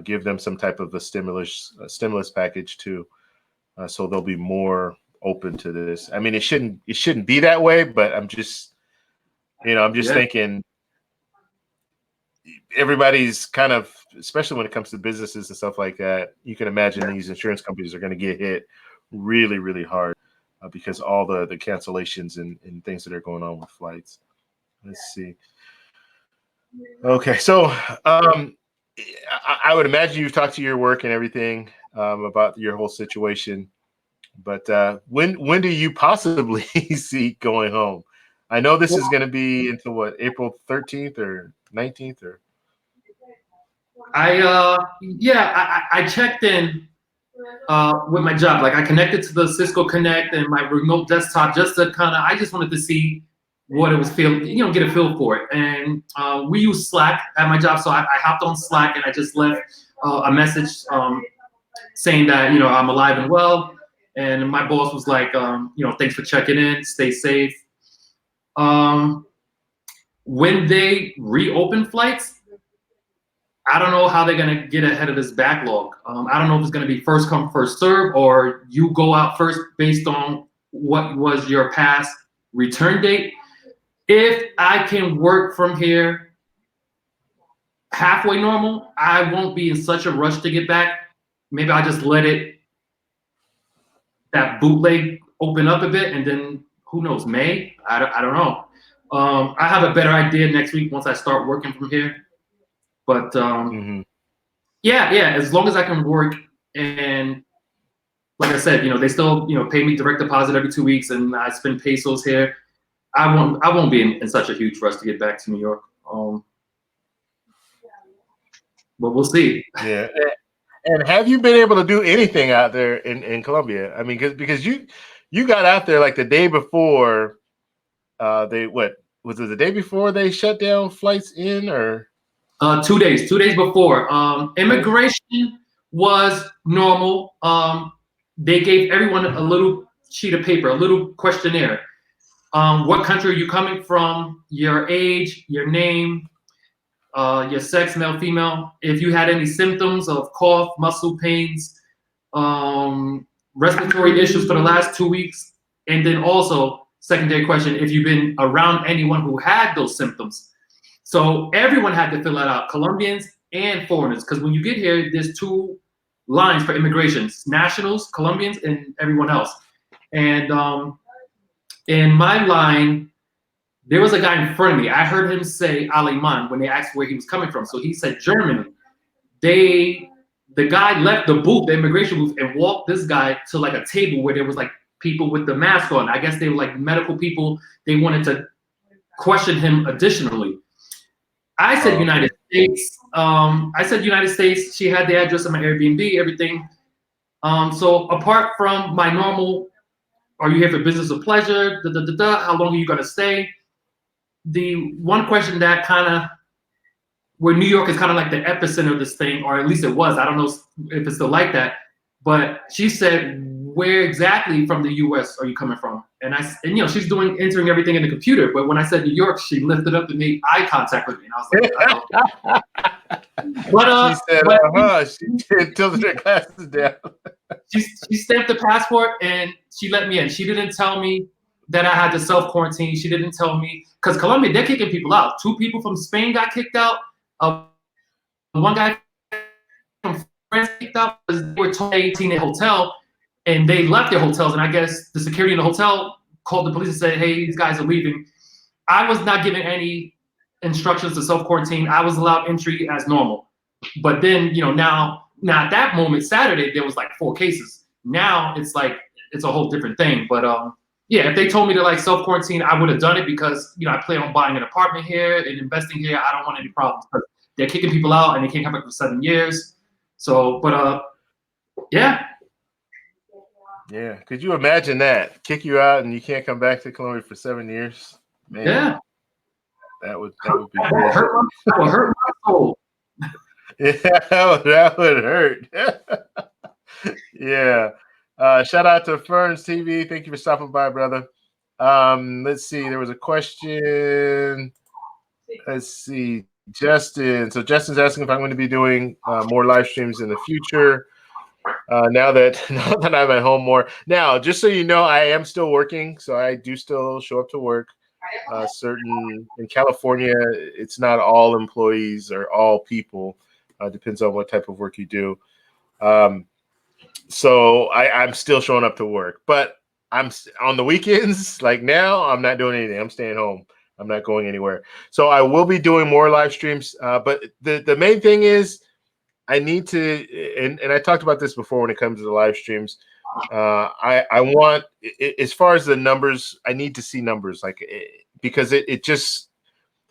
give them some type of a stimulus package too, so they'll be more open to this. I mean, it shouldn't be that way, but I'm just thinking everybody's kind of, especially when it comes to businesses and stuff like that, you can imagine these insurance companies are going to get hit really, really hard because all the cancellations and things that are going on with flights. Let's see. Okay, so I would imagine you've talked to your work and everything about your whole situation, but when do you possibly see going home? I know this is going to be until what, April 13th or 19th or? I checked in with my job. Like I connected to the Cisco Connect and my remote desktop just to I just wanted to see what it was get a feel for it. And we use Slack at my job. So I hopped on Slack and I just left a message saying that, I'm alive and well. And my boss was like, thanks for checking in, stay safe. When they reopen flights, I don't know how they're going to get ahead of this backlog. I don't know if it's going to be first come, first serve, or you go out first based on what was your past return date. If I can work from here halfway normal, I won't be in such a rush to get back. Maybe I'll just let that bootleg open up a bit, and then who knows, May? I don't know. I have a better idea next week once I start working from here. But yeah, as long as I can work, and like I said, they still pay me direct deposit every 2 weeks, and I spend pesos here. I won't be in such a huge rush to get back to New York. But we'll see. Yeah. And have you been able to do anything out there in Colombia? I mean, because you got out there like the day before was it the day before they shut down flights in, or 2 days before. Immigration was normal. They gave everyone a little sheet of paper, a little questionnaire. What country are you coming from? Your age, your name, your sex, male, female. If you had any symptoms of cough, muscle pains, respiratory issues for the last 2 weeks, and then also secondary question, if you've been around anyone who had those symptoms. So everyone had to fill that out, Colombians and foreigners, because when you get here, there's 2 lines for immigration: nationals, Colombians, and everyone else. And in my line, there was a guy in front of me. I heard him say Alemán when they asked where he was coming from. So he said Germany. The guy left the booth, the immigration booth, and walked this guy to like a table where there was like people with the mask on. I guess they were like medical people. They wanted to question him additionally. I said United States. She had the address of my Airbnb, everything. So apart from my normal are you here for business or pleasure? How long are you gonna stay? The one question that kind of, where New York is kind of like the epicenter of this thing, or at least it was. I don't know if it's still like that. But she said, "Where exactly from the U.S. are you coming from?" And she's entering everything in the computer. But when I said New York, she lifted up and made eye contact with me, and I was like, She said, she tilted her glasses down. She stamped the passport and she let me in. She didn't tell me that I had to self-quarantine. She didn't tell me, because Colombia, they're kicking people out. 2 people from Spain got kicked out. One guy from France kicked out because they were told 18 in a hotel, and they left their hotels. And I guess the security in the hotel called the police and said, "Hey, these guys are leaving." I was not given any instructions to self-quarantine. I was allowed entry as normal. But then, now at that moment, Saturday, there was like 4 cases. Now it's like, it's a whole different thing. But yeah, if they told me to like self-quarantine, I would have done it, because, I plan on buying an apartment here and investing here. I don't want any problems. But they're kicking people out and they can't come back for 7 years. So, but yeah. Yeah. Could you imagine that? Kick you out and you can't come back to Colombia for 7 years? Man, yeah. That would be crazy. That would hurt my soul. Yeah, that would hurt. Yeah. Shout out to Ferns TV. Thank you for stopping by, brother. Let's see. There was a question. Let's see. Justin. So Justin's asking if I'm going to be doing more live streams in the future. Now that I'm at home more. Now, just so you know, I am still working, so I do still show up to work. In California, it's not all employees or all people. Depends on what type of work you do. So I'm still showing up to work, but I'm on the weekends. Like now, I'm not doing anything. I'm staying home. I'm not going anywhere. So I will be doing more live streams. But the main thing is, I need to, and I talked about this before when it comes to the live streams. I want, as far as the numbers, I need to see numbers, because it just,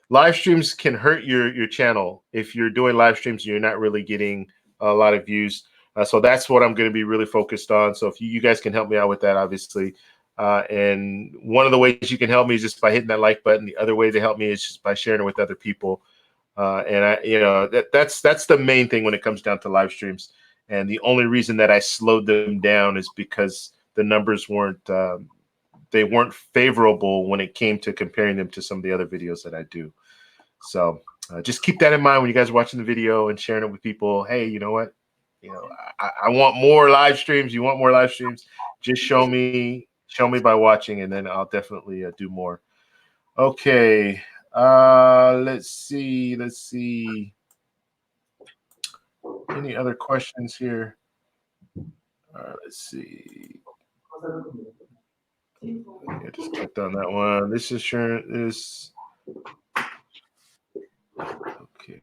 live streams can hurt your channel if you're doing live streams and you're not really getting a lot of views. So that's what I'm going to be really focused on. So if you guys can help me out with that, obviously. And one of the ways you can help me is just by hitting that like button. The other way to help me is just by sharing it with other people. And that's the main thing when it comes down to live streams. And the only reason that I slowed them down is because the numbers weren't favorable when it came to comparing them to some of the other videos that I do. So just keep that in mind when you guys are watching the video and sharing it with people. Hey, you know what? I want more live streams. You want more live streams? Just show me by watching, and then I'll definitely do more. Okay. Let's see. Any other questions here? Let's see. I just clicked on that one. This is sure is okay.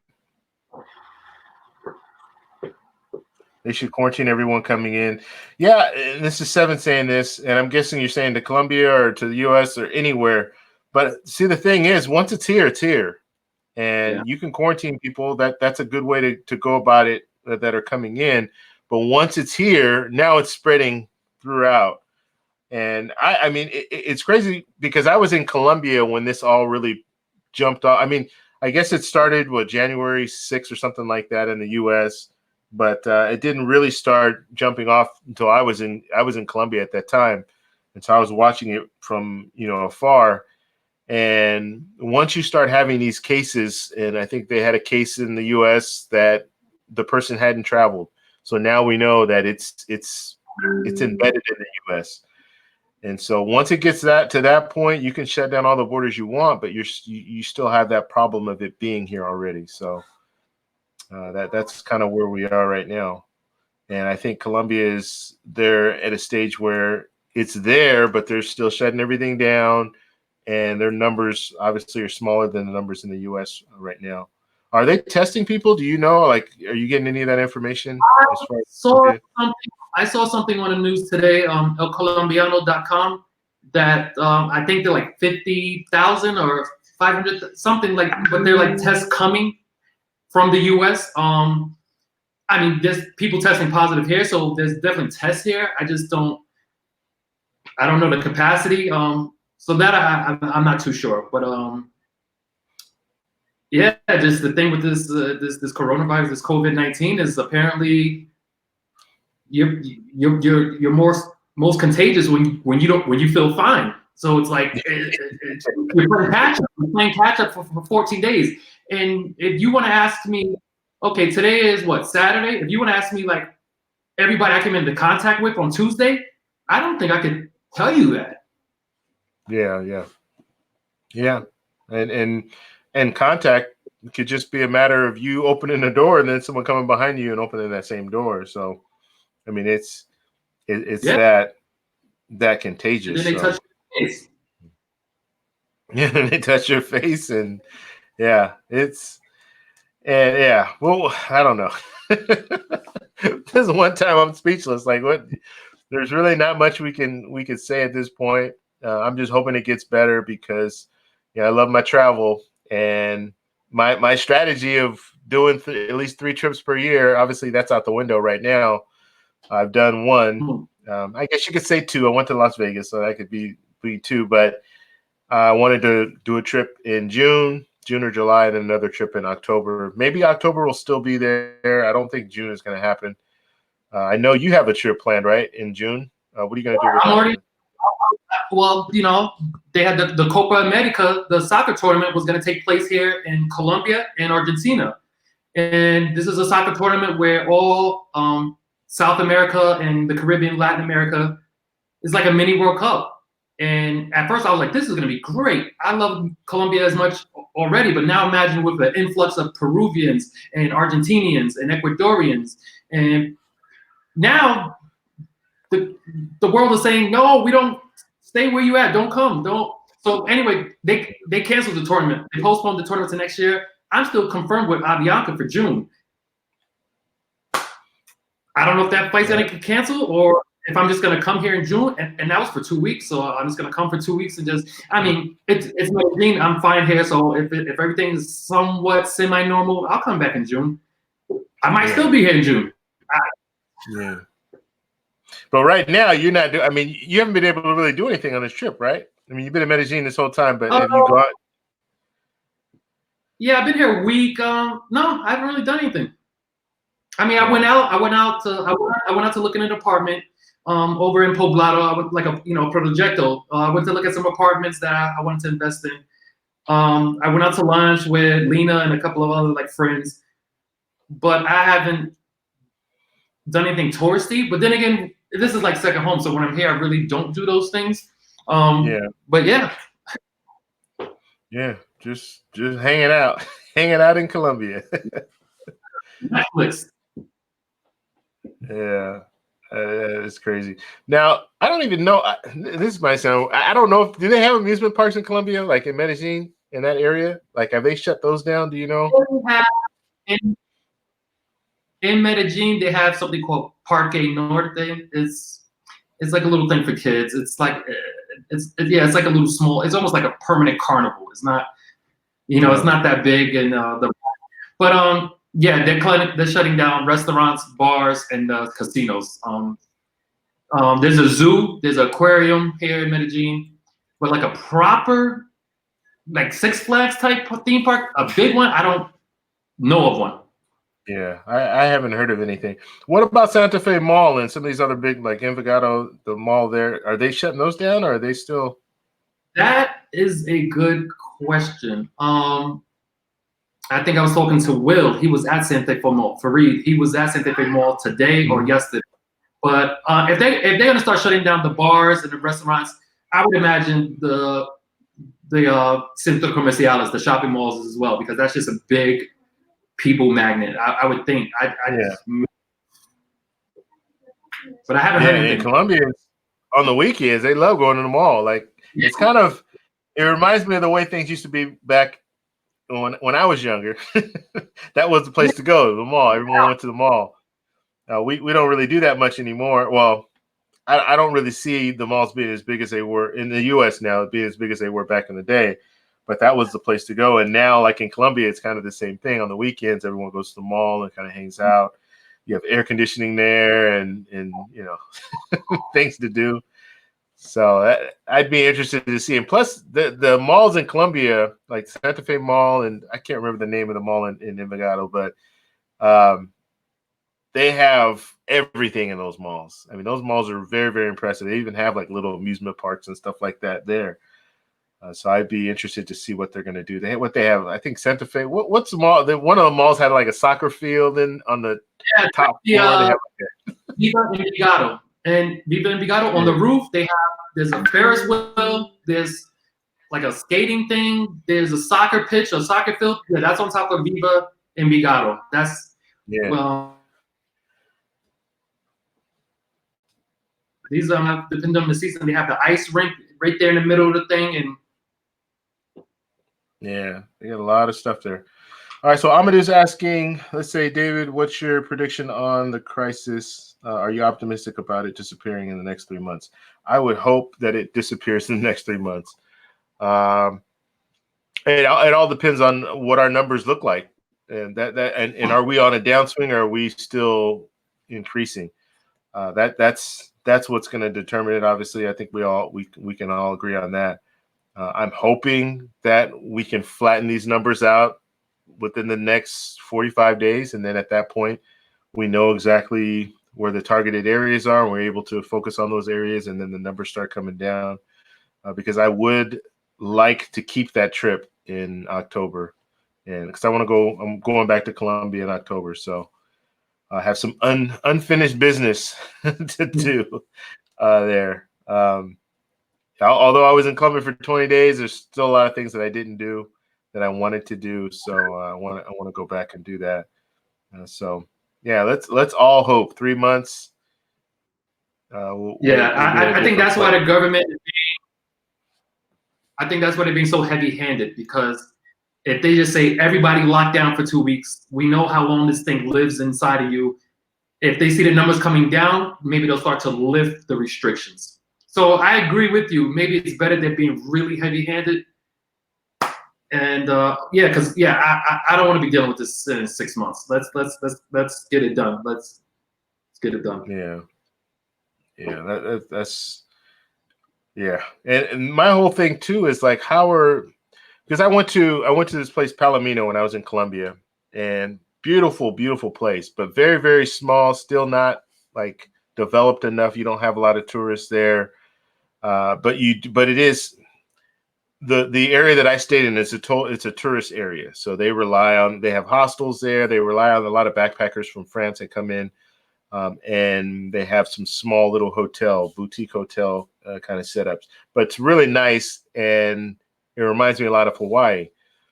They should quarantine everyone coming in. Yeah, and this is Seven saying this, and I'm guessing you're saying to Colombia or to the US or anywhere. But see, the thing is, once it's here, it's here. And you can quarantine people. That's a good way to go about it that are coming in. But once it's here, now it's spreading throughout. And I mean, it's crazy because I was in Colombia when this all really jumped off. I mean, I guess it started January 6th or something like that in the US, but it didn't really start jumping off until I was in Colombia at that time. And so I was watching it from, afar. And once you start having these cases, and I think they had a case in the US that the person hadn't traveled. So now we know that it's embedded in the US. And so once it gets to that point, you can shut down all the borders you want, but you still have that problem of it being here already. So that's kind of where we are right now. And I think Colombia they're at a stage where it's there, but they're still shutting everything down. And their numbers obviously are smaller than the numbers in the US right now. Are they testing people? Do you know? Are you getting any of that information? I saw something on the news today, elcolombiano.com, that I think they're like 50,000 or 500, something but they're like tests coming from the US. I mean, there's people testing positive here, so there's definitely tests here. I just don't. I don't know the capacity. So that I'm not too sure. But yeah, just the thing with this coronavirus, this COVID-19, is apparently you're most contagious when you feel fine. So it's like you're playing catch up. You're playing catch up for 14 days. And if you want to ask me, okay, today is what, Saturday? If you want to ask me like everybody I came into contact with on Tuesday, I don't think I could tell you that. Yeah. And contact could just be a matter of you opening the door and then someone coming behind you and opening that same door. So, I mean, it's that contagious. And then they touch your face. Yeah, they touch your face, and well, I don't know. This one time I'm speechless. Like, what? There's really not much we can say at this point. I'm just hoping it gets better because, I love my travel, and my strategy of doing at least 3 trips per year. Obviously, that's out the window right now. I've done one. I guess you could say 2. I went to Las Vegas, so that could be 2. But I wanted to do a trip in June or July, and then another trip in October. Maybe October will still be there. I don't think June is going to happen. I know you have a trip planned, right, in June. What are you going to do with that? Well, they had the Copa America, the soccer tournament was going to take place here in Colombia and Argentina. And this is a soccer tournament where all South America and the Caribbean, Latin America is like a mini World Cup. And at first I was like, this is going to be great. I love Colombia as much already, but now imagine with the influx of Peruvians and Argentinians and Ecuadorians. And now the world is saying, no, we don't, stay where you at. Don't come. Don't. So anyway, they canceled the tournament. They postponed the tournament to next year. I'm still confirmed with Avianca for June. I don't know if that flight's going to get canceled or if I'm just going to come here in June. And that was for 2 weeks. So I'm just going to come for 2 weeks and just, I mean, it's Medellin. I'm fine here. So if everything is somewhat semi-normal, I'll come back in June. I might still be here in June. Yeah. But right now, you're not doing. I mean, you haven't been able to really do anything on this trip, right? I mean, you've been in Medellin this whole time, but have you gone? Yeah, I've been here a week. No, I haven't really done anything. I mean, I went out to look at an apartment over in Poblado. I went like a proyecto. I went to look at some apartments that I wanted to invest in. I went out to lunch with Lena and a couple of other like friends, but I haven't done anything touristy. But then again, this is like second home, so when I'm here, I really don't do those things. But yeah, just hanging out in Colombia. Netflix. Yeah, it's crazy. Now, I don't even know. This might sound. I don't know. Do they have amusement parks in Colombia, like in Medellin, in that area? Like, have they shut those down? Do you know? In Medellin, they have something called Parque Norte. It's like a little thing for kids. It's like it's like a little small. It's almost like a permanent carnival. It's not, it's not that big. And they're shutting down restaurants, bars, and casinos. There's a zoo, there's an aquarium here in Medellin, but like a proper like Six Flags type theme park, a big one. I don't know of one. Yeah, I haven't heard of anything. What about Santa Fe Mall and some of these other big, like Envigado, the mall there? Are they shutting those down, or are they still? That is a good question. I think I was talking to Will. He was at Santa Fe Mall. Fareed, he was at Santa Fe Mall today or yesterday. But if they're gonna start shutting down the bars and the restaurants, I would imagine the Centro Comerciales, the shopping malls as well, because that's just a big people magnet. I would think. But I haven't heard anything. In Colombia, on the weekends, they love going to the mall. Like it's kind of. It reminds me of the way things used to be back when I was younger. That was the place to go, the mall. Everyone went to the mall. We don't really do that much anymore. Well, I don't really see the malls being as big as they were in the U.S. now, being as big as they were back in the day. But that was the place to go. And now, like in Colombia, it's kind of the same thing. On the weekends, everyone goes to the mall and kind of hangs out. You have air conditioning there and things to do. So I'd be interested to see. And plus, the malls in Colombia, like Santa Fe Mall, and I can't remember the name of the mall in Envigado, but they have everything in those malls. I mean, those malls are very, very impressive. They even have like little amusement parks and stuff like that there. So I'd be interested to see what they're going to do. What they have, I think Santa Fe. What's the mall? One of the malls had like a soccer field on the top floor. They have Viva Envigado. And Viva Envigado, on the roof, there's a Ferris wheel, there's like a skating thing, there's a soccer pitch, a soccer field. Yeah, that's on top of Viva Envigado. That's these are depending on the season. They have the ice rink right there in the middle of the thing, and yeah, they got a lot of stuff there. All right, so Amadu's asking, let's say, David, what's your prediction on the crisis? Are you optimistic about it disappearing in the next 3 months? I would hope that it disappears in the next 3 months. It all depends on what our numbers look like, and and are we on a downswing or are we still increasing? That's what's going to determine it. Obviously, I think we can all agree on that. I'm hoping that we can flatten these numbers out within the next 45 days. And then at that point, we know exactly where the targeted areas are. And we're able to focus on those areas, and then the numbers start coming down. Because I would like to keep that trip in October. And because I'm going back to Colombia in October. So I have some unfinished business to do there. Although I was in Colombia for 20 days, there's still a lot of things that I didn't do that I wanted to do. So I want to go back and do that. So yeah, let's all hope 3 months. I think that's why the government is I think that's why they're being so heavy-handed, because if they just say everybody locked down for 2 weeks, we know how long this thing lives inside of you. If they see the numbers coming down, maybe they'll start to lift the restrictions. So I agree with you. Maybe it's better than being really heavy-handed. And because I don't want to be dealing with this in 6 months. Let's get it done. Let's get it done. That's and my whole thing too is like because I went to this place Palomino when I was in Colombia, and beautiful place, but very, very small, still not like developed enough. You don't have a lot of tourists there. But it is the area that I stayed in. It's a tourist area, so they have hostels there. They rely on a lot of backpackers from France that come in, and they have some small little boutique hotel kind of setups. But it's really nice, and it reminds me a lot of Hawaii.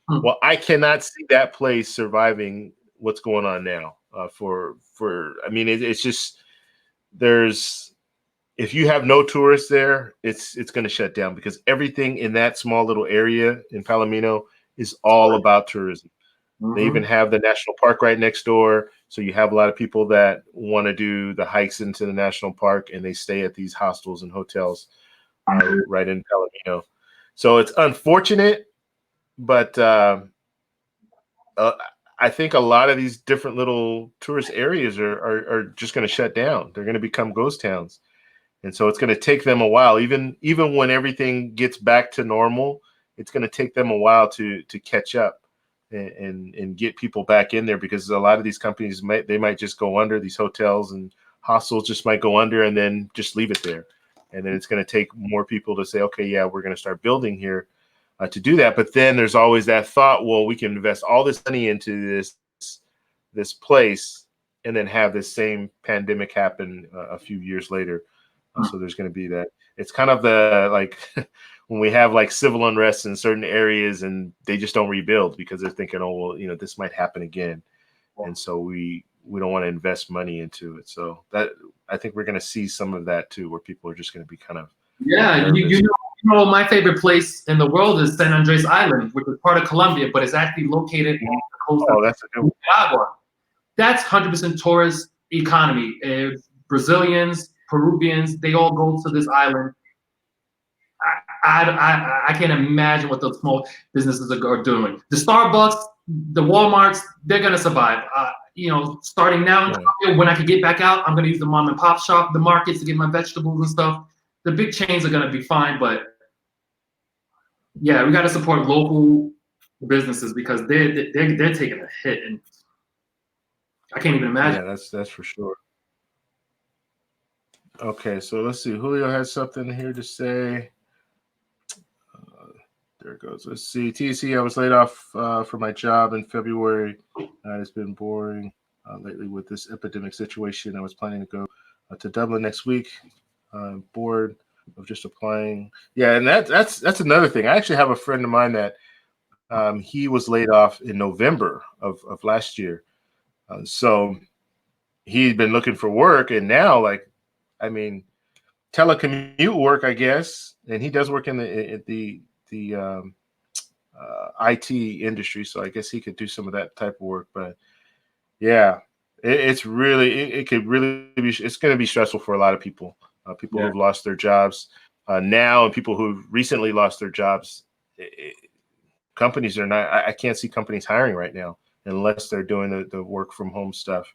Well, I cannot see that place surviving what's going on now. It's just if you have no tourists there, it's going to shut down, because everything in that small little area in Palomino is all about tourism. Mm-hmm. They even have the national park right next door. So you have a lot of people that want to do the hikes into the national park, and they stay at these hostels and hotels right in Palomino. So it's unfortunate, but I think a lot of these different little tourist areas are just going to shut down. They're going to become ghost towns. And so it's going to take them a while, even when everything gets back to normal, it's going to take them a while to catch up and get people back in there, because a lot of these companies might just go under. These hotels and hostels just might go under and then just leave it there. And then it's going to take more people to say, okay, yeah, we're going to start building here to do that. But then there's always that thought, well, we can invest all this money into this place and then have this same pandemic happen a few years later. So there's going to be that. It's kind of when we have like civil unrest in certain areas and they just don't rebuild because they're thinking, oh, well, this might happen again. And so we don't want to invest money into it. So that I think we're going to see some of that too, where people are just going to be kind of you know, my favorite place in the world is San Andres Island, which is part of Colombia, but it's actually located on the coast of Nicaragua. That's 100% tourist economy. Brazilians, Peruvians, they all go to this island. I can't imagine what those small businesses are doing. The Starbucks, the Walmarts, they're gonna survive. Starting now, when I can get back out, I'm gonna use the mom and pop shop, the markets to get my vegetables and stuff. the big chains are gonna be fine, but yeah, we got to support local businesses because they're taking a hit, and I can't even imagine. Yeah, that's for sure. Okay, so let's see. Julio has something here to say. There it goes. Let's see. TEC, I was laid off from my job in February. It's been boring lately with this epidemic situation. I was planning to go to Dublin next week. I'm bored of just applying. Yeah, and that's another thing. I actually have a friend of mine that he was laid off in November of last year. So he'd been looking for work, and now, like, I mean, telecommute work, I guess, and he does work in the IT industry, so I guess he could do some of that type of work. But yeah, it's really it could really be, it's going to be stressful for a lot of people, people who've lost their jobs now, and people who've recently lost their jobs. Companies are not. I can't see companies hiring right now unless they're doing the work from home stuff.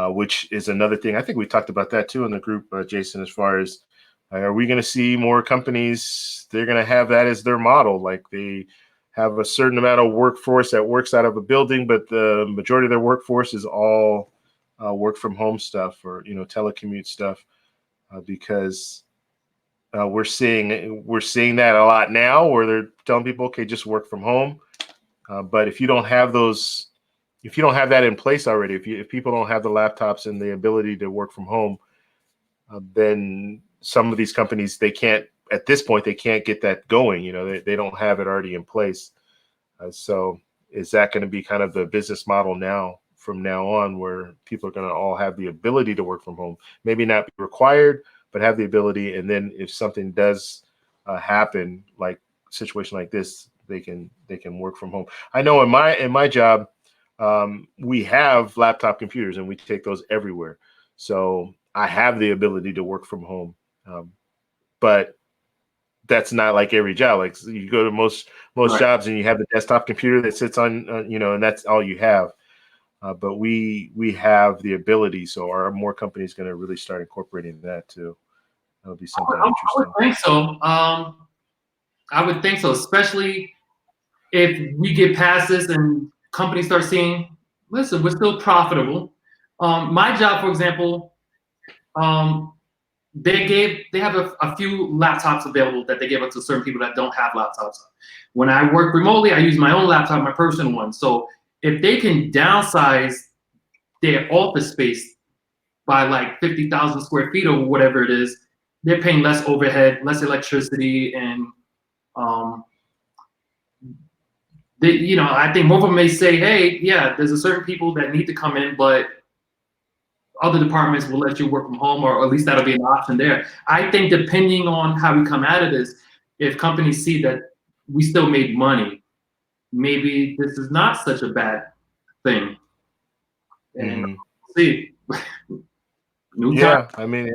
Which is another thing. I think we talked about that too in the group, Jason, as far as are we going to see more companies, they're going to have that as their model. Like they have a certain amount of workforce that works out of a building, but the majority of their workforce is all work from home stuff or, telecommute stuff because we're seeing that a lot now where they're telling people, okay, just work from home. But if you don't have that in place already, if people don't have the laptops and the ability to work from home, then some of these companies, they can't get that going. They don't have it already in place. So is that going to be kind of the business model now from now on, where people are going to all have the ability to work from home, maybe not be required, but have the ability. And then if something does happen, like a situation like this, they can work from home. I know in my job, we have laptop computers and we take those everywhere. So I have the ability to work from home. But that's not like every job. Like you go to most Right. jobs and you have the desktop computer that sits on, and that's all you have. But we have the ability. So are more companies going to really start incorporating that too? That'll be something I interesting. would think so. I would think so, especially if we get past this and companies start seeing, listen, we're still profitable. My job, for example, they have a few laptops available that they give up to certain people that don't have laptops. When I work remotely, I use my own laptop, my personal one. So if they can downsize their office space by like 50,000 square feet or whatever it is, they're paying less overhead, less electricity, and I think more of them may say, hey, yeah, there's a certain people that need to come in, but other departments will let you work from home, or at least that'll be an option there. I think depending on how we come out of this, if companies see that we still made money, maybe this is not such a bad thing. And see, Yeah, I mean,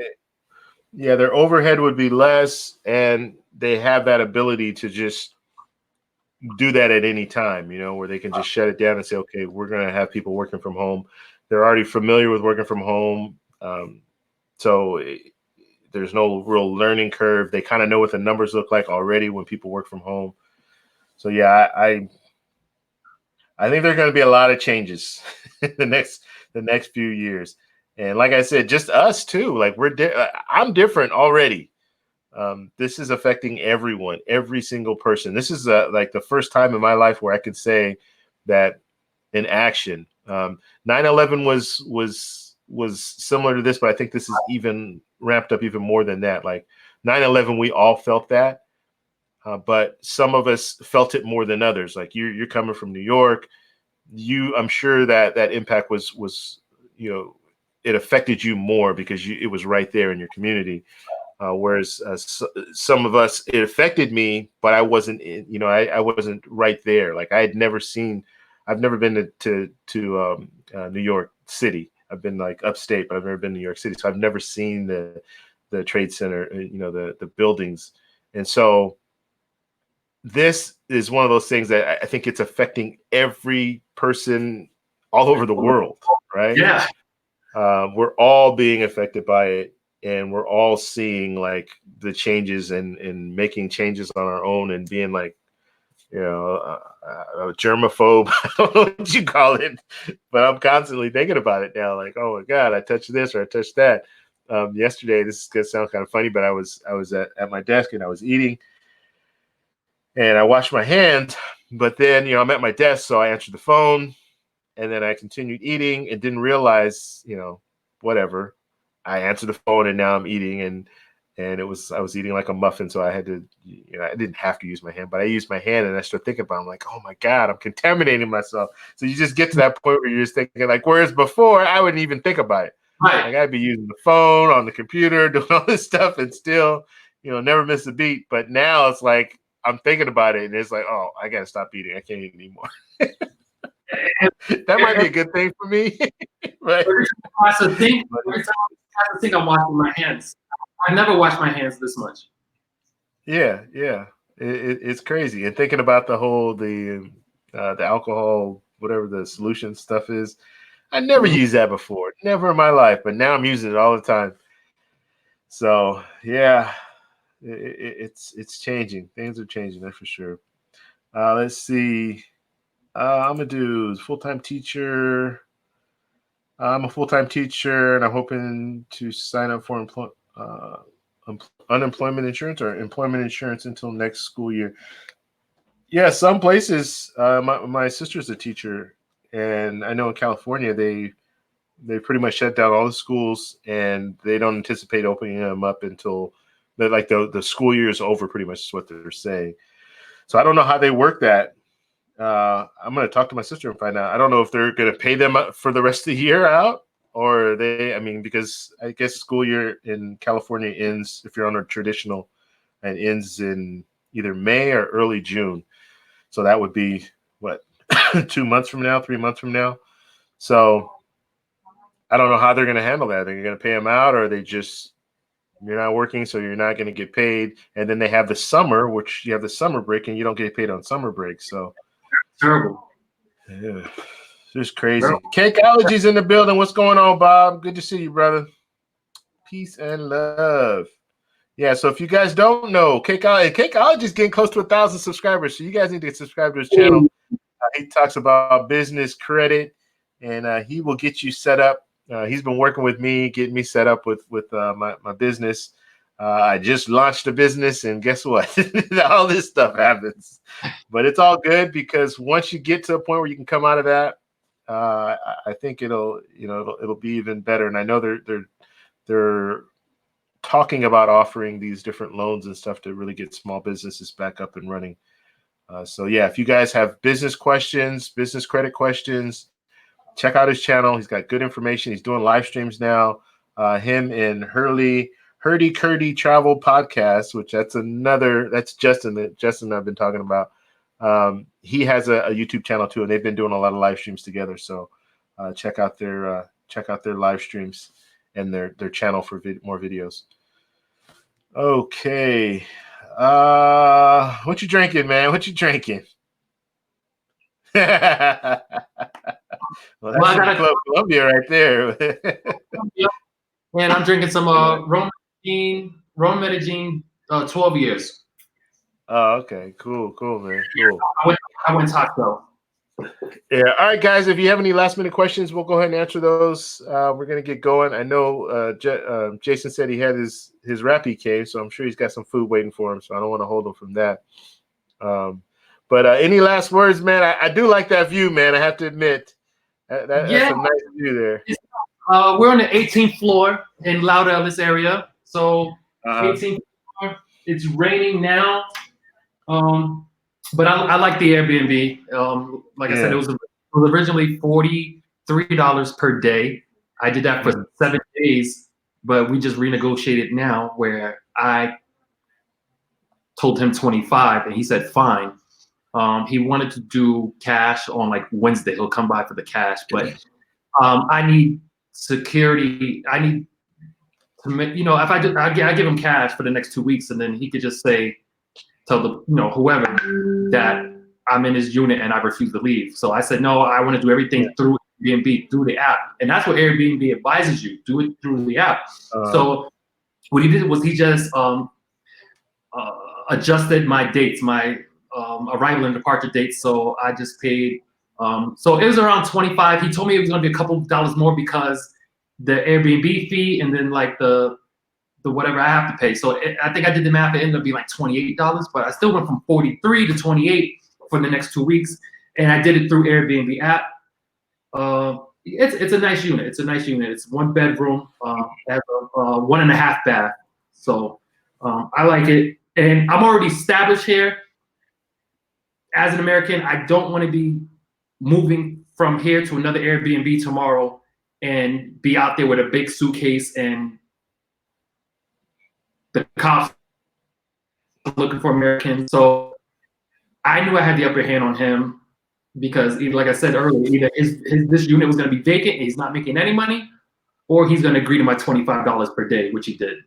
their overhead would be less, and they have that ability to just do that at any time, where they can just shut it down and say, okay, we're going to have people working from home. They're already familiar with working from home. So there's no real learning curve. They kind of know what the numbers look like already when people work from home. So yeah, I think there are going to be a lot of changes in the next few years. And like I said, just us too. Like I'm different already. This is affecting everyone, every single person. This is like the first time in my life where I could say that in action. 9/11 was similar to this, but I think this is even ramped up even more than that. Like 9/11, we all felt that, but some of us felt it more than others. Like you're coming from New York, I'm sure that impact was it affected you more because it was right there in your community. Whereas some of us, it affected me, but I wasn't, I wasn't right there. Like I've never been to New York City. I've been like upstate, but I've never been to New York City. So I've never seen the Trade Center, the buildings. And so this is one of those things that I think it's affecting every person all over the world, right? yeah, We're all being affected by it. and we're all seeing like the changes and making changes on our own and being like, a germaphobe. I don't know what you call it, but I'm constantly thinking about it now. Like, oh my God, I touched this or I touched that. Yesterday, this is gonna sound kind of funny, but I was at my desk and I was eating, and I washed my hands. But then, I'm at my desk, so I answered the phone, and then I continued eating and didn't realize, whatever. I answered the phone, and now I'm eating, and I was eating like a muffin, so I had to, I didn't have to use my hand, but I used my hand, and I started thinking about it. I'm like, oh my God, I'm contaminating myself. So you just get to that point where you're just thinking, like, whereas before I wouldn't even think about it. Right. Like I'd be using the phone on the computer, doing all this stuff, and still, never miss a beat. But now it's like I'm thinking about it, and it's like, oh, I gotta stop eating. I can't eat anymore. That might be a good thing for me, right? That's the thing. I'm washing my hands. I never washed my hands this much. Yeah. It's crazy. And thinking about the alcohol, whatever the solution stuff is, I never used that before. Never in my life, but now I'm using it all the time. So yeah, it's changing. Things are changing, that's for sure. Let's see. I'm gonna do full-time teacher. I'm a full-time teacher, and I'm hoping to sign up for unemployment insurance or employment insurance until next school year. Yeah, some places. My sister's a teacher, and I know in California they pretty much shut down all the schools, and they don't anticipate opening them up until the school year is over. Pretty much is what they're saying. So I don't know how they work that. I'm going to talk to my sister and find out. I don't know if they're going to pay them for the rest of the year out, or because I guess school year in California ends, if you're on a traditional, and ends in either May or early June. So that would be what, 2 months from now, 3 months from now. So I don't know how they're going to handle that. Are they going to pay them out, or are they just, you're not working, so you're not going to get paid? And then they have the summer, which you have the summer break, and you don't get paid on summer break. So terrible. Yeah, just crazy. Cakeology's in the building. What's going on, Bob? Good to see you, brother. Peace and love. Yeah, so if you guys don't know, Cakeology's getting close to 1,000 subscribers, so you guys need to subscribe to his channel. He talks about business credit, and he will get you set up. He's been working with me, getting me set up with my business. I just launched a business, and guess what? All this stuff happens, but it's all good because once you get to a point where you can come out of that, I think it'll be even better. And I know they're talking about offering these different loans and stuff to really get small businesses back up and running. So yeah, if you guys have business questions, business credit questions, check out his channel. He's got good information. He's doing live streams now. Him and Hurdy Curdy Travel Podcast, which that's Justin I've been talking about. He has a YouTube channel too, and they've been doing a lot of live streams together. So check out their live streams and their channel for more videos. Okay. What you drinking, man? What you drinking? Well, that's Club Colombia right there. And I'm drinking some Ron Medellin 12 years. Oh, okay. Cool, man. Cool. I went taco. Yeah. All right, guys. If you have any last minute questions, we'll go ahead and answer those. We're gonna get going. I know Jason said he had his Rappi cave, so I'm sure he's got some food waiting for him. So I don't want to hold him from that. But any last words, man? I do like that view, man. I have to admit, that's a nice view there. We're on the 18th floor in Lauderdale, this area. So 18th floor. It's raining now. But I like the Airbnb. Like I said, it was originally $43 per day. I did that for 7 days, but we just renegotiated now where I told him 25 and he said fine. He wanted to do cash on like Wednesday. He'll come by for the cash, but I need security. I need to make, if I give him cash for the next 2 weeks, and then he could just say, tell the whoever that I'm in his unit and I refuse to leave. So I said, no, I want to do everything through Airbnb, through the app. And that's what Airbnb advises you, do it through the app. So what he did was he just adjusted my dates, my arrival and departure dates. So I just paid. So it was around 25. He told me it was going to be a couple of dollars more because the Airbnb fee and then like the whatever I have to pay. So I think I did the math. It ended up being like $28, but I still went from 43 to 28 for the next 2 weeks, and I did it through Airbnb app. It's a nice unit. It's a nice unit. It's 1 bedroom, has a 1.5 bath. So I like it, and I'm already established here. As an American, I don't want to be moving from here to another Airbnb tomorrow and be out there with a big suitcase and the cops looking for Americans. So I knew I had the upper hand on him because, like I said earlier, either this unit was going to be vacant and he's not making any money, or he's going to agree to my $25 per day, which he did.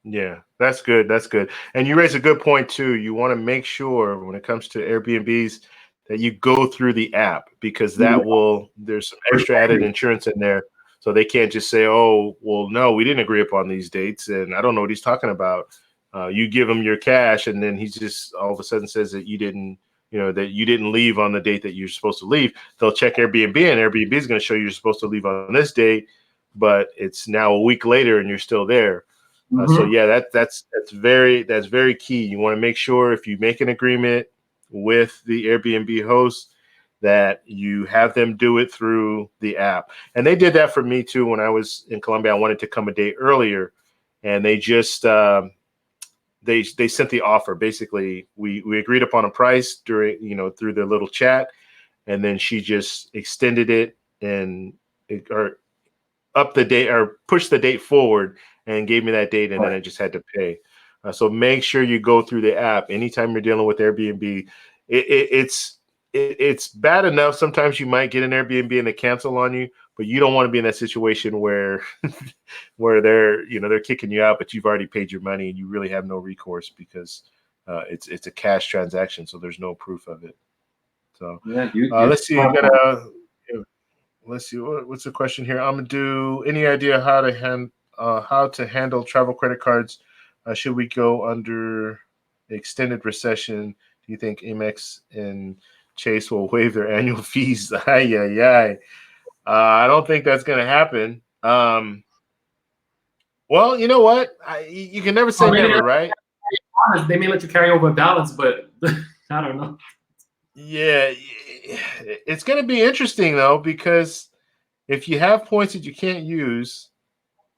Yeah, that's good. That's good. And you raise a good point too. You want to make sure when it comes to Airbnbs that you go through the app, because that there's some extra added insurance in there. So they can't just say, oh, well, no, we didn't agree upon these dates, and I don't know what he's talking about. You give him your cash, and then he just all of a sudden says that you didn't leave on the date that you're supposed to leave. They'll check Airbnb, and Airbnb is going to show you're supposed to leave on this date, but it's now a week later and you're still there. So yeah, that's very key. You want to make sure if you make an agreement with the Airbnb host that you have them do it through the app. And they did that for me too. When I was in Colombia, I wanted to come a day earlier, and they just they sent the offer. Basically, we agreed upon a price through the little chat, and then she just extended it or up the date or pushed the date forward and gave me that date, and then I just had to pay. So make sure you go through the app anytime you're dealing with Airbnb. It's bad enough sometimes you might get an Airbnb and they cancel on you, but you don't want to be in that situation where they're kicking you out, but you've already paid your money and you really have no recourse because it's a cash transaction, so there's no proof of it. So let's see. Let's see what's the question here. I'm gonna do. Any idea how to handle travel credit cards? Should we go under extended recession? Do you think Amex and Chase will waive their annual fees? I don't think that's going to happen. Well, you know what? You can never say never, right? They may let you carry over a balance, but I don't know. Yeah, it's going to be interesting, though, because if you have points that you can't use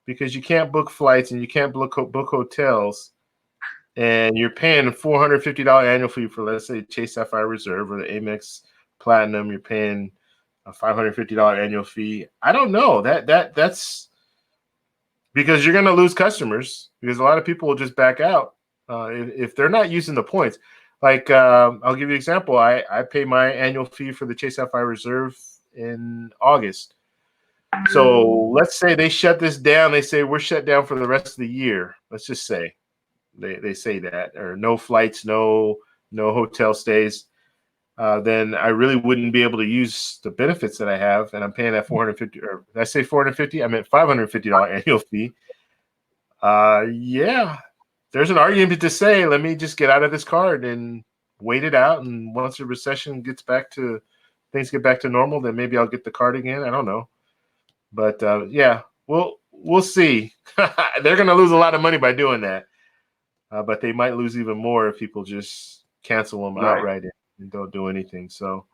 because you can't book flights and you can't book hotels, and you're paying a $450 annual fee for, let's say, Chase Sapphire Reserve or the Amex Platinum, you're paying a $550 annual fee. I don't know. That's because you're going to lose customers, because a lot of people will just back out if they're not using the points. Like I'll give you an example. I pay my annual fee for the Chase Sapphire Reserve in August. So let's say they shut this down. They say we're shut down for the rest of the year. Let's just say they say that, or no flights, no hotel stays. Then I really wouldn't be able to use the benefits that I have, and I'm paying that $450, or did I say $450? I meant $550 annual fee. Yeah, there's an argument to say, let me just get out of this card and wait it out, and once the recession things get back to normal, then maybe I'll get the card again. I don't know, but yeah, we'll see. They're going to lose a lot of money by doing that, but they might lose even more if people just cancel them outright and don't do anything. So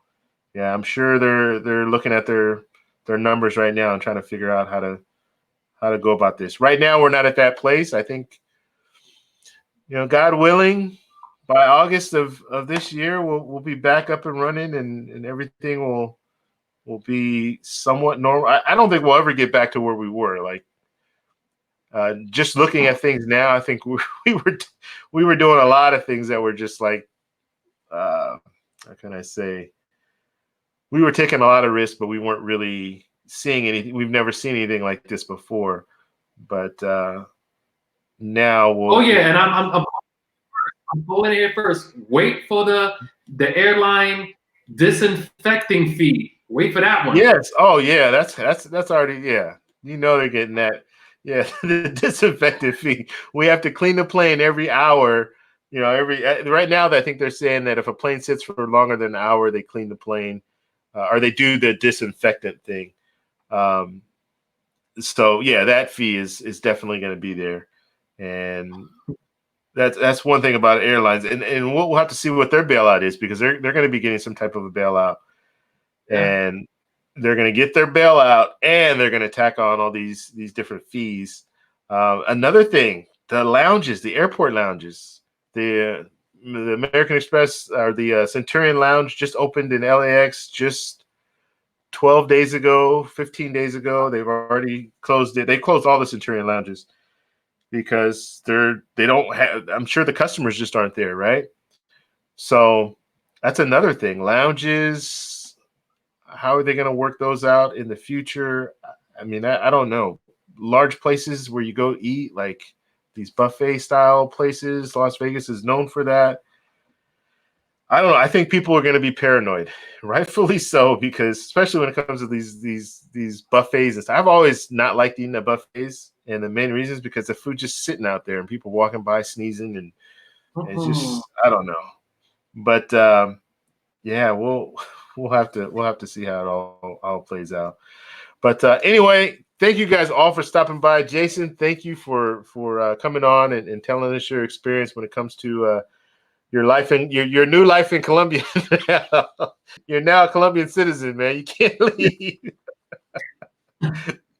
yeah, I'm sure they're looking at their numbers right now and trying to figure out how to go about this. Right now, we're not at that place. I think, God willing, by August of this year, we'll be back up and running, and everything will be somewhat normal. I don't think we'll ever get back to where we were. Like just looking at things now, I think we were doing a lot of things that were just like, how can I say? We were taking a lot of risks, but we weren't really seeing anything. We've never seen anything like this before. But now we'll. Oh yeah, and I'm going here first. Wait for the airline disinfecting fee. Wait for that one. Yes. Oh yeah, that's already, yeah. They're getting that. Yeah, the disinfectant fee. We have to clean the plane every hour. You know, right now, I think they're saying that if a plane sits for longer than an hour, they clean the plane, or they do the disinfectant thing. Um, so yeah, that fee is definitely going to be there, and that's one thing about airlines, and we'll have to see what their bailout is, because they're going to be getting some type of a bailout, Yeah. and they're going to get their bailout, and they're going to tack on all these different fees. Another thing, the lounges, the airport lounges, the American Express or the Centurion Lounge just opened in LAX just 12 days ago, 15 days ago. They've already closed it. They closed all the Centurion Lounges because they don't have, I'm sure the customers just aren't there, right? So that's another thing. Lounges, how are they going to work those out in the future? I mean, I don't know. Large places where you go eat, like these buffet style places, Las Vegas is known for that. I don't know. I think people are going to be paranoid, rightfully so, because especially when it comes to these buffets and stuff. I've always not liked eating at buffets, and the main reason is because the food just sitting out there and people walking by sneezing, and it's just, I don't know. But yeah, we'll have to see how it all plays out. But anyway, thank you guys all for stopping by. Jason, thank you for coming on and telling us your experience when it comes to your life in your new life in Colombia. You're now a Colombian citizen, man. You can't leave.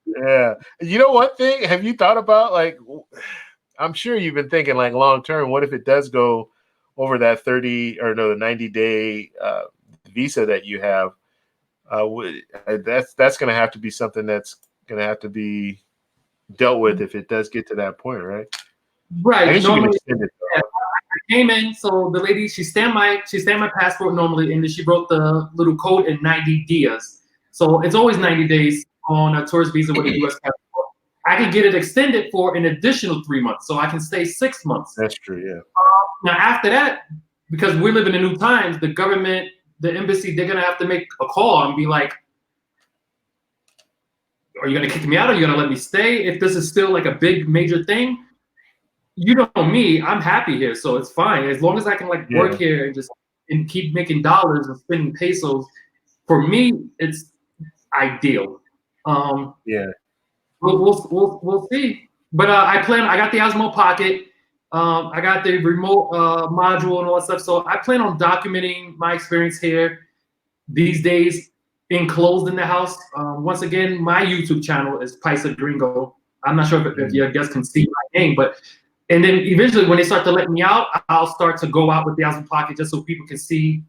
Yeah. You know, one thing, have you thought about, like, I'm sure you've been thinking like long term, what if it does go over that 30 or no, the 90-day visa that you have? That's going to have to be something that's going to have to be dealt with if it does get to that point, right? I Right. guess you can Normally, extend it. yeah, I came in, so the lady, she stamped my passport normally, and then she wrote the little code in 90 dias. So it's always 90 days on a tourist visa with a U.S. passport. I can get it extended for an additional 3 months, so I can stay 6 months. That's true, yeah. Now after that, because we're living in new times, the government, the embassy, they're gonna have to make a call and be like, "Are you gonna kick me out? Or are you gonna let me stay?" If this is still like a big major thing, you know me, I'm happy here, so it's fine as long as I can like work here and keep making dollars and spending pesos. For me, it's ideal. Yeah. We'll see. But I got the Osmo Pocket. I got the remote module and all that stuff. So I plan on documenting my experience here these days, enclosed in the house. Once again, my YouTube channel is Paisa Gringo. I'm not sure if your guests can see my name, but and then eventually when they start to let me out, I'll start to go out with the Osmo Pocket just so people can see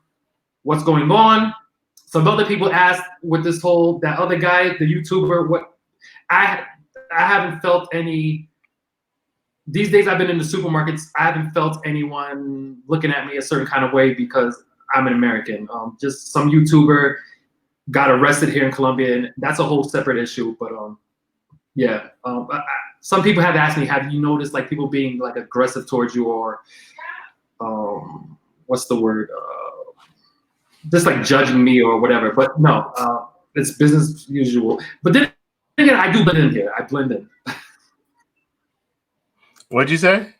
what's going on. Some other people asked with this whole, that other guy, the YouTuber, what I haven't felt any. These days I've been in the supermarkets, I haven't felt anyone looking at me a certain kind of way because I'm an American. Just some YouTuber got arrested here in Colombia, and that's a whole separate issue. But yeah, some people have asked me, have you noticed like people being like aggressive towards you, or what's the word? Just like judging me or whatever. But no, it's business as usual. But then again, I do blend in here. I blend in. What'd you say?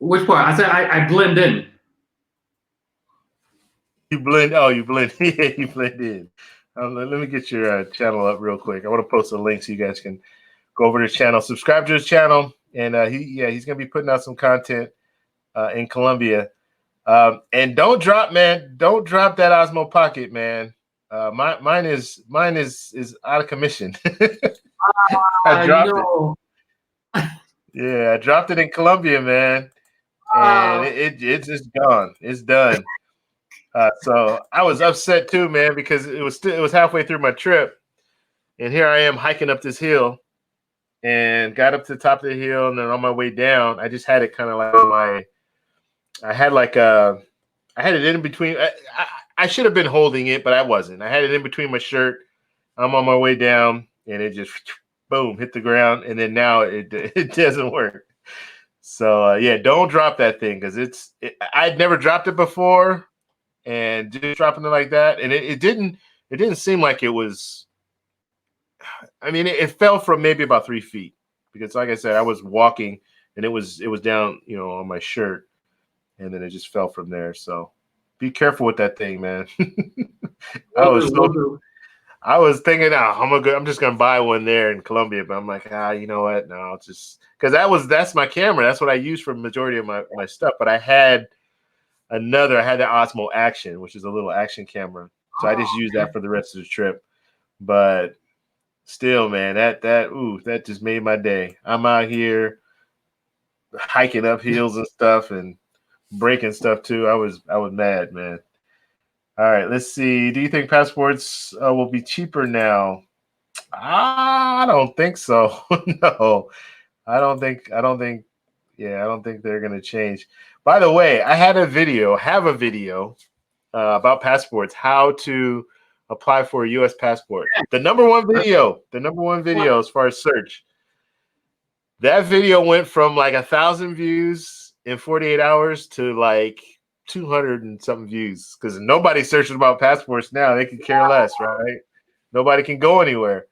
Which part? I said I blend in. You blend. Oh, you blend. Yeah, you blend in. Let me get your channel up real quick. I want to post a link so you guys can go over to his channel, subscribe to his channel, and he's gonna be putting out some content in Colombia. And don't drop that Osmo Pocket, man. Mine is out of commission. I dropped it. Yeah, I dropped it in Colombia, man, and it's just gone. It's done. So I was upset too, man, because it was halfway through my trip, and here I am hiking up this hill, and got up to the top of the hill, and then on my way down, I just had it kind of like I had it in between. I should have been holding it, but I wasn't. I had it in between my shirt. I'm on my way down, and it just boom hit the ground, and then now it doesn't work. So yeah, don't drop that thing, because I'd never dropped it before, and just dropping it like that, and it didn't seem like it was. I mean, it fell from maybe about 3 feet because, like I said, I was walking and it was down, on my shirt, and then it just fell from there. So be careful with that thing, man. I Will was do, will so do. I was thinking, I'm just gonna buy one there in Colombia, but I'm like, you know what? No, I'll just because that's my camera. That's what I use for the majority of my stuff. But I had I had the Osmo Action, which is a little action camera. So I just used that for the rest of the trip. But still, man, that just made my day. I'm out here hiking up hills and stuff and breaking stuff too. I was mad, man. All right, let's see. Do you think passports will be cheaper now? I don't think so. No, I don't think. Yeah, I don't think they're gonna change. By the way, I have a video about passports, how to apply for a U.S. passport. The number one video as far as search. That video went from like 1,000 views in 48 hours to like 200 and something views because nobody searches about passports now. They can care less, right? Nobody can go anywhere.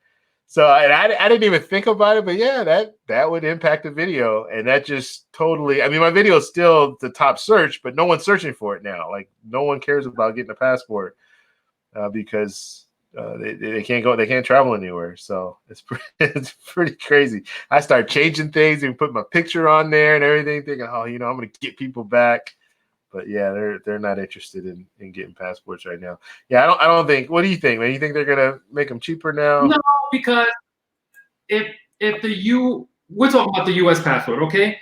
So, and I didn't even think about it, but yeah, that would impact the video, and that just totally. I mean, my video is still the top search, but no one's searching for it now. Like, no one cares about getting a passport because they can't go, they can't travel anywhere. So it's pretty crazy. I start changing things and put my picture on there and everything, thinking, I'm gonna get people back. But yeah, they're not interested in getting passports right now. Yeah, I don't think. What do you think, man? You think they're gonna make them cheaper now? No, because if we're talking about the U.S. passport, okay?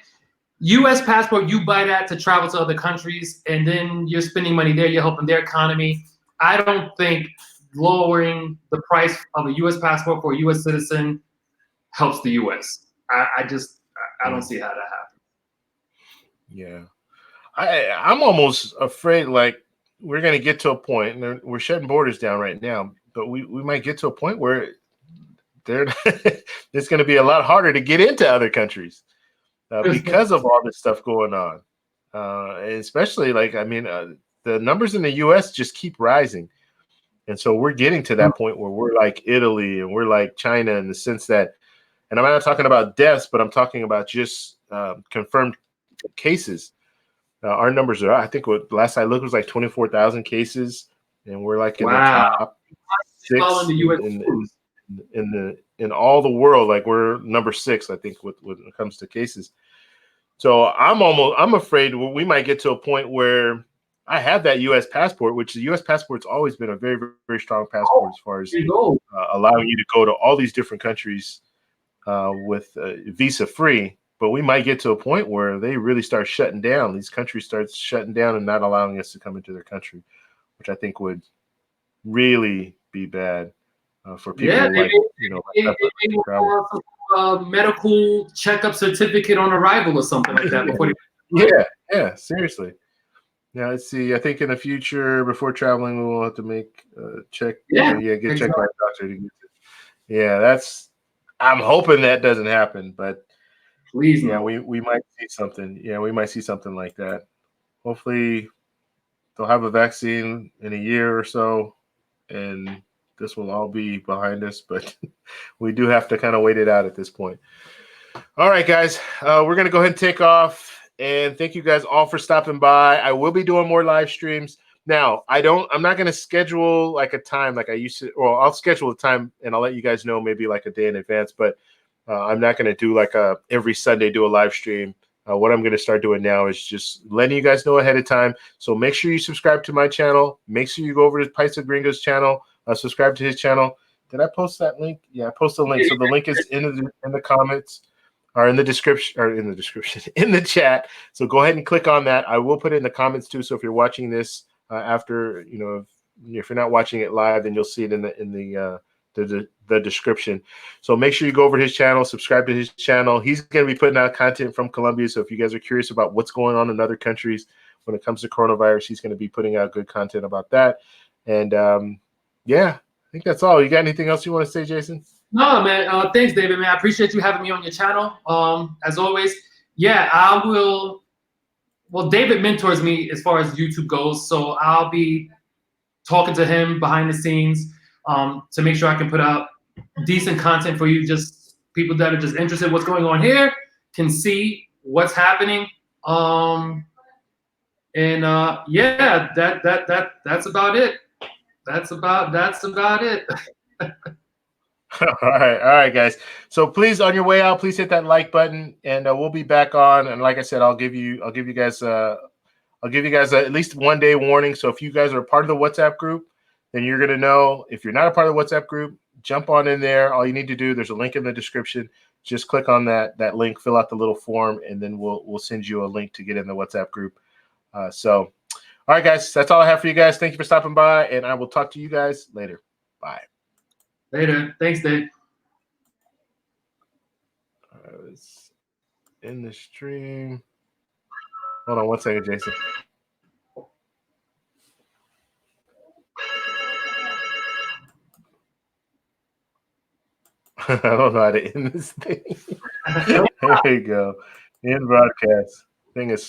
U.S. passport, you buy that to travel to other countries, and then you're spending money there. You're helping their economy. I don't think lowering the price of a U.S. passport for a U.S. citizen helps the U.S. I don't see how that happens. Yeah. I'm almost afraid like we're going to get to a point, and we're shutting borders down right now, but we might get to a point where it's going to be a lot harder to get into other countries because of all this stuff going on. And especially the numbers in the U.S. just keep rising. And so we're getting to that point where we're like Italy and we're like China in the sense that, and I'm not talking about deaths, but I'm talking about just confirmed cases. Our numbers are, I think, what last I looked was like 24,000 cases, and we're like in the top 6 in all the world. Like we're number 6, I think, when it comes to cases. So I'm afraid we might get to a point where I have that U.S. passport, which the U.S. passport's always been a very, very, very strong passport as far as allowing you to go to all these different countries with visa free. But we might get to a point where they really start shutting down. These countries start shutting down and not allowing us to come into their country, which I think would really be bad for people medical checkup certificate on arrival or something like that before. Yeah, seriously. Now let's see. I think in the future, before traveling, we will have to make check. Get checked by a doctor to get it. Yeah, I'm hoping that doesn't happen, but. Please, yeah, we might see something. Yeah, we might see something like that. Hopefully, they'll have a vaccine in a year or so, and this will all be behind us. But we do have to kind of wait it out at this point. All right, guys, we're gonna go ahead and take off. And thank you guys all for stopping by. I will be doing more live streams. Now, I'm not gonna schedule like a time like I used to. Well, I'll schedule a time and I'll let you guys know maybe like a day in advance, but. I'm not going to do like every Sunday do a live stream. What I'm going to start doing now is just letting you guys know ahead of time. So make sure you subscribe to my channel. Make sure you go over to Paisa Gringo's channel. Subscribe to his channel. Did I post that link? Yeah, I posted a link. So the link is in the comments or in the description in the chat. So go ahead and click on that. I will put it in the comments too. So if you're watching this after, if you're not watching it live, then you'll see it in the description. So make sure you go over to his channel, subscribe to his channel. He's going to be putting out content from Colombia. So if you guys are curious about what's going on in other countries when it comes to coronavirus, he's going to be putting out good content about that. And I think that's all. You got anything else you want to say, Jason? No, man. Thanks, David, man. I appreciate you having me on your channel. As always, I will. Well, David mentors me as far as YouTube goes. So I'll be talking to him behind the scenes to make sure I can put out decent content for you. Just people that are just interested in what's going on here can see what's happening. Yeah, that's about it. That's about it. All right, guys. So please, on your way out, please hit that like button, and we'll be back on. And like I said, I'll give you guys at least 1 day warning. So if you guys are part of the WhatsApp group, then you're gonna know. If you're not a part of the WhatsApp group, jump on in there. All you need to do, there's a link in the description. Just click on that link, fill out the little form, and then we'll send you a link to get in the WhatsApp group. So, all right, guys, that's all I have for you guys. Thank you for stopping by, and I will talk to you guys later. Bye. Later. Thanks, Dave. Let's end the stream. Hold on 1 second, Jason. I don't know how to end this thing. There you go. End broadcast. Thing is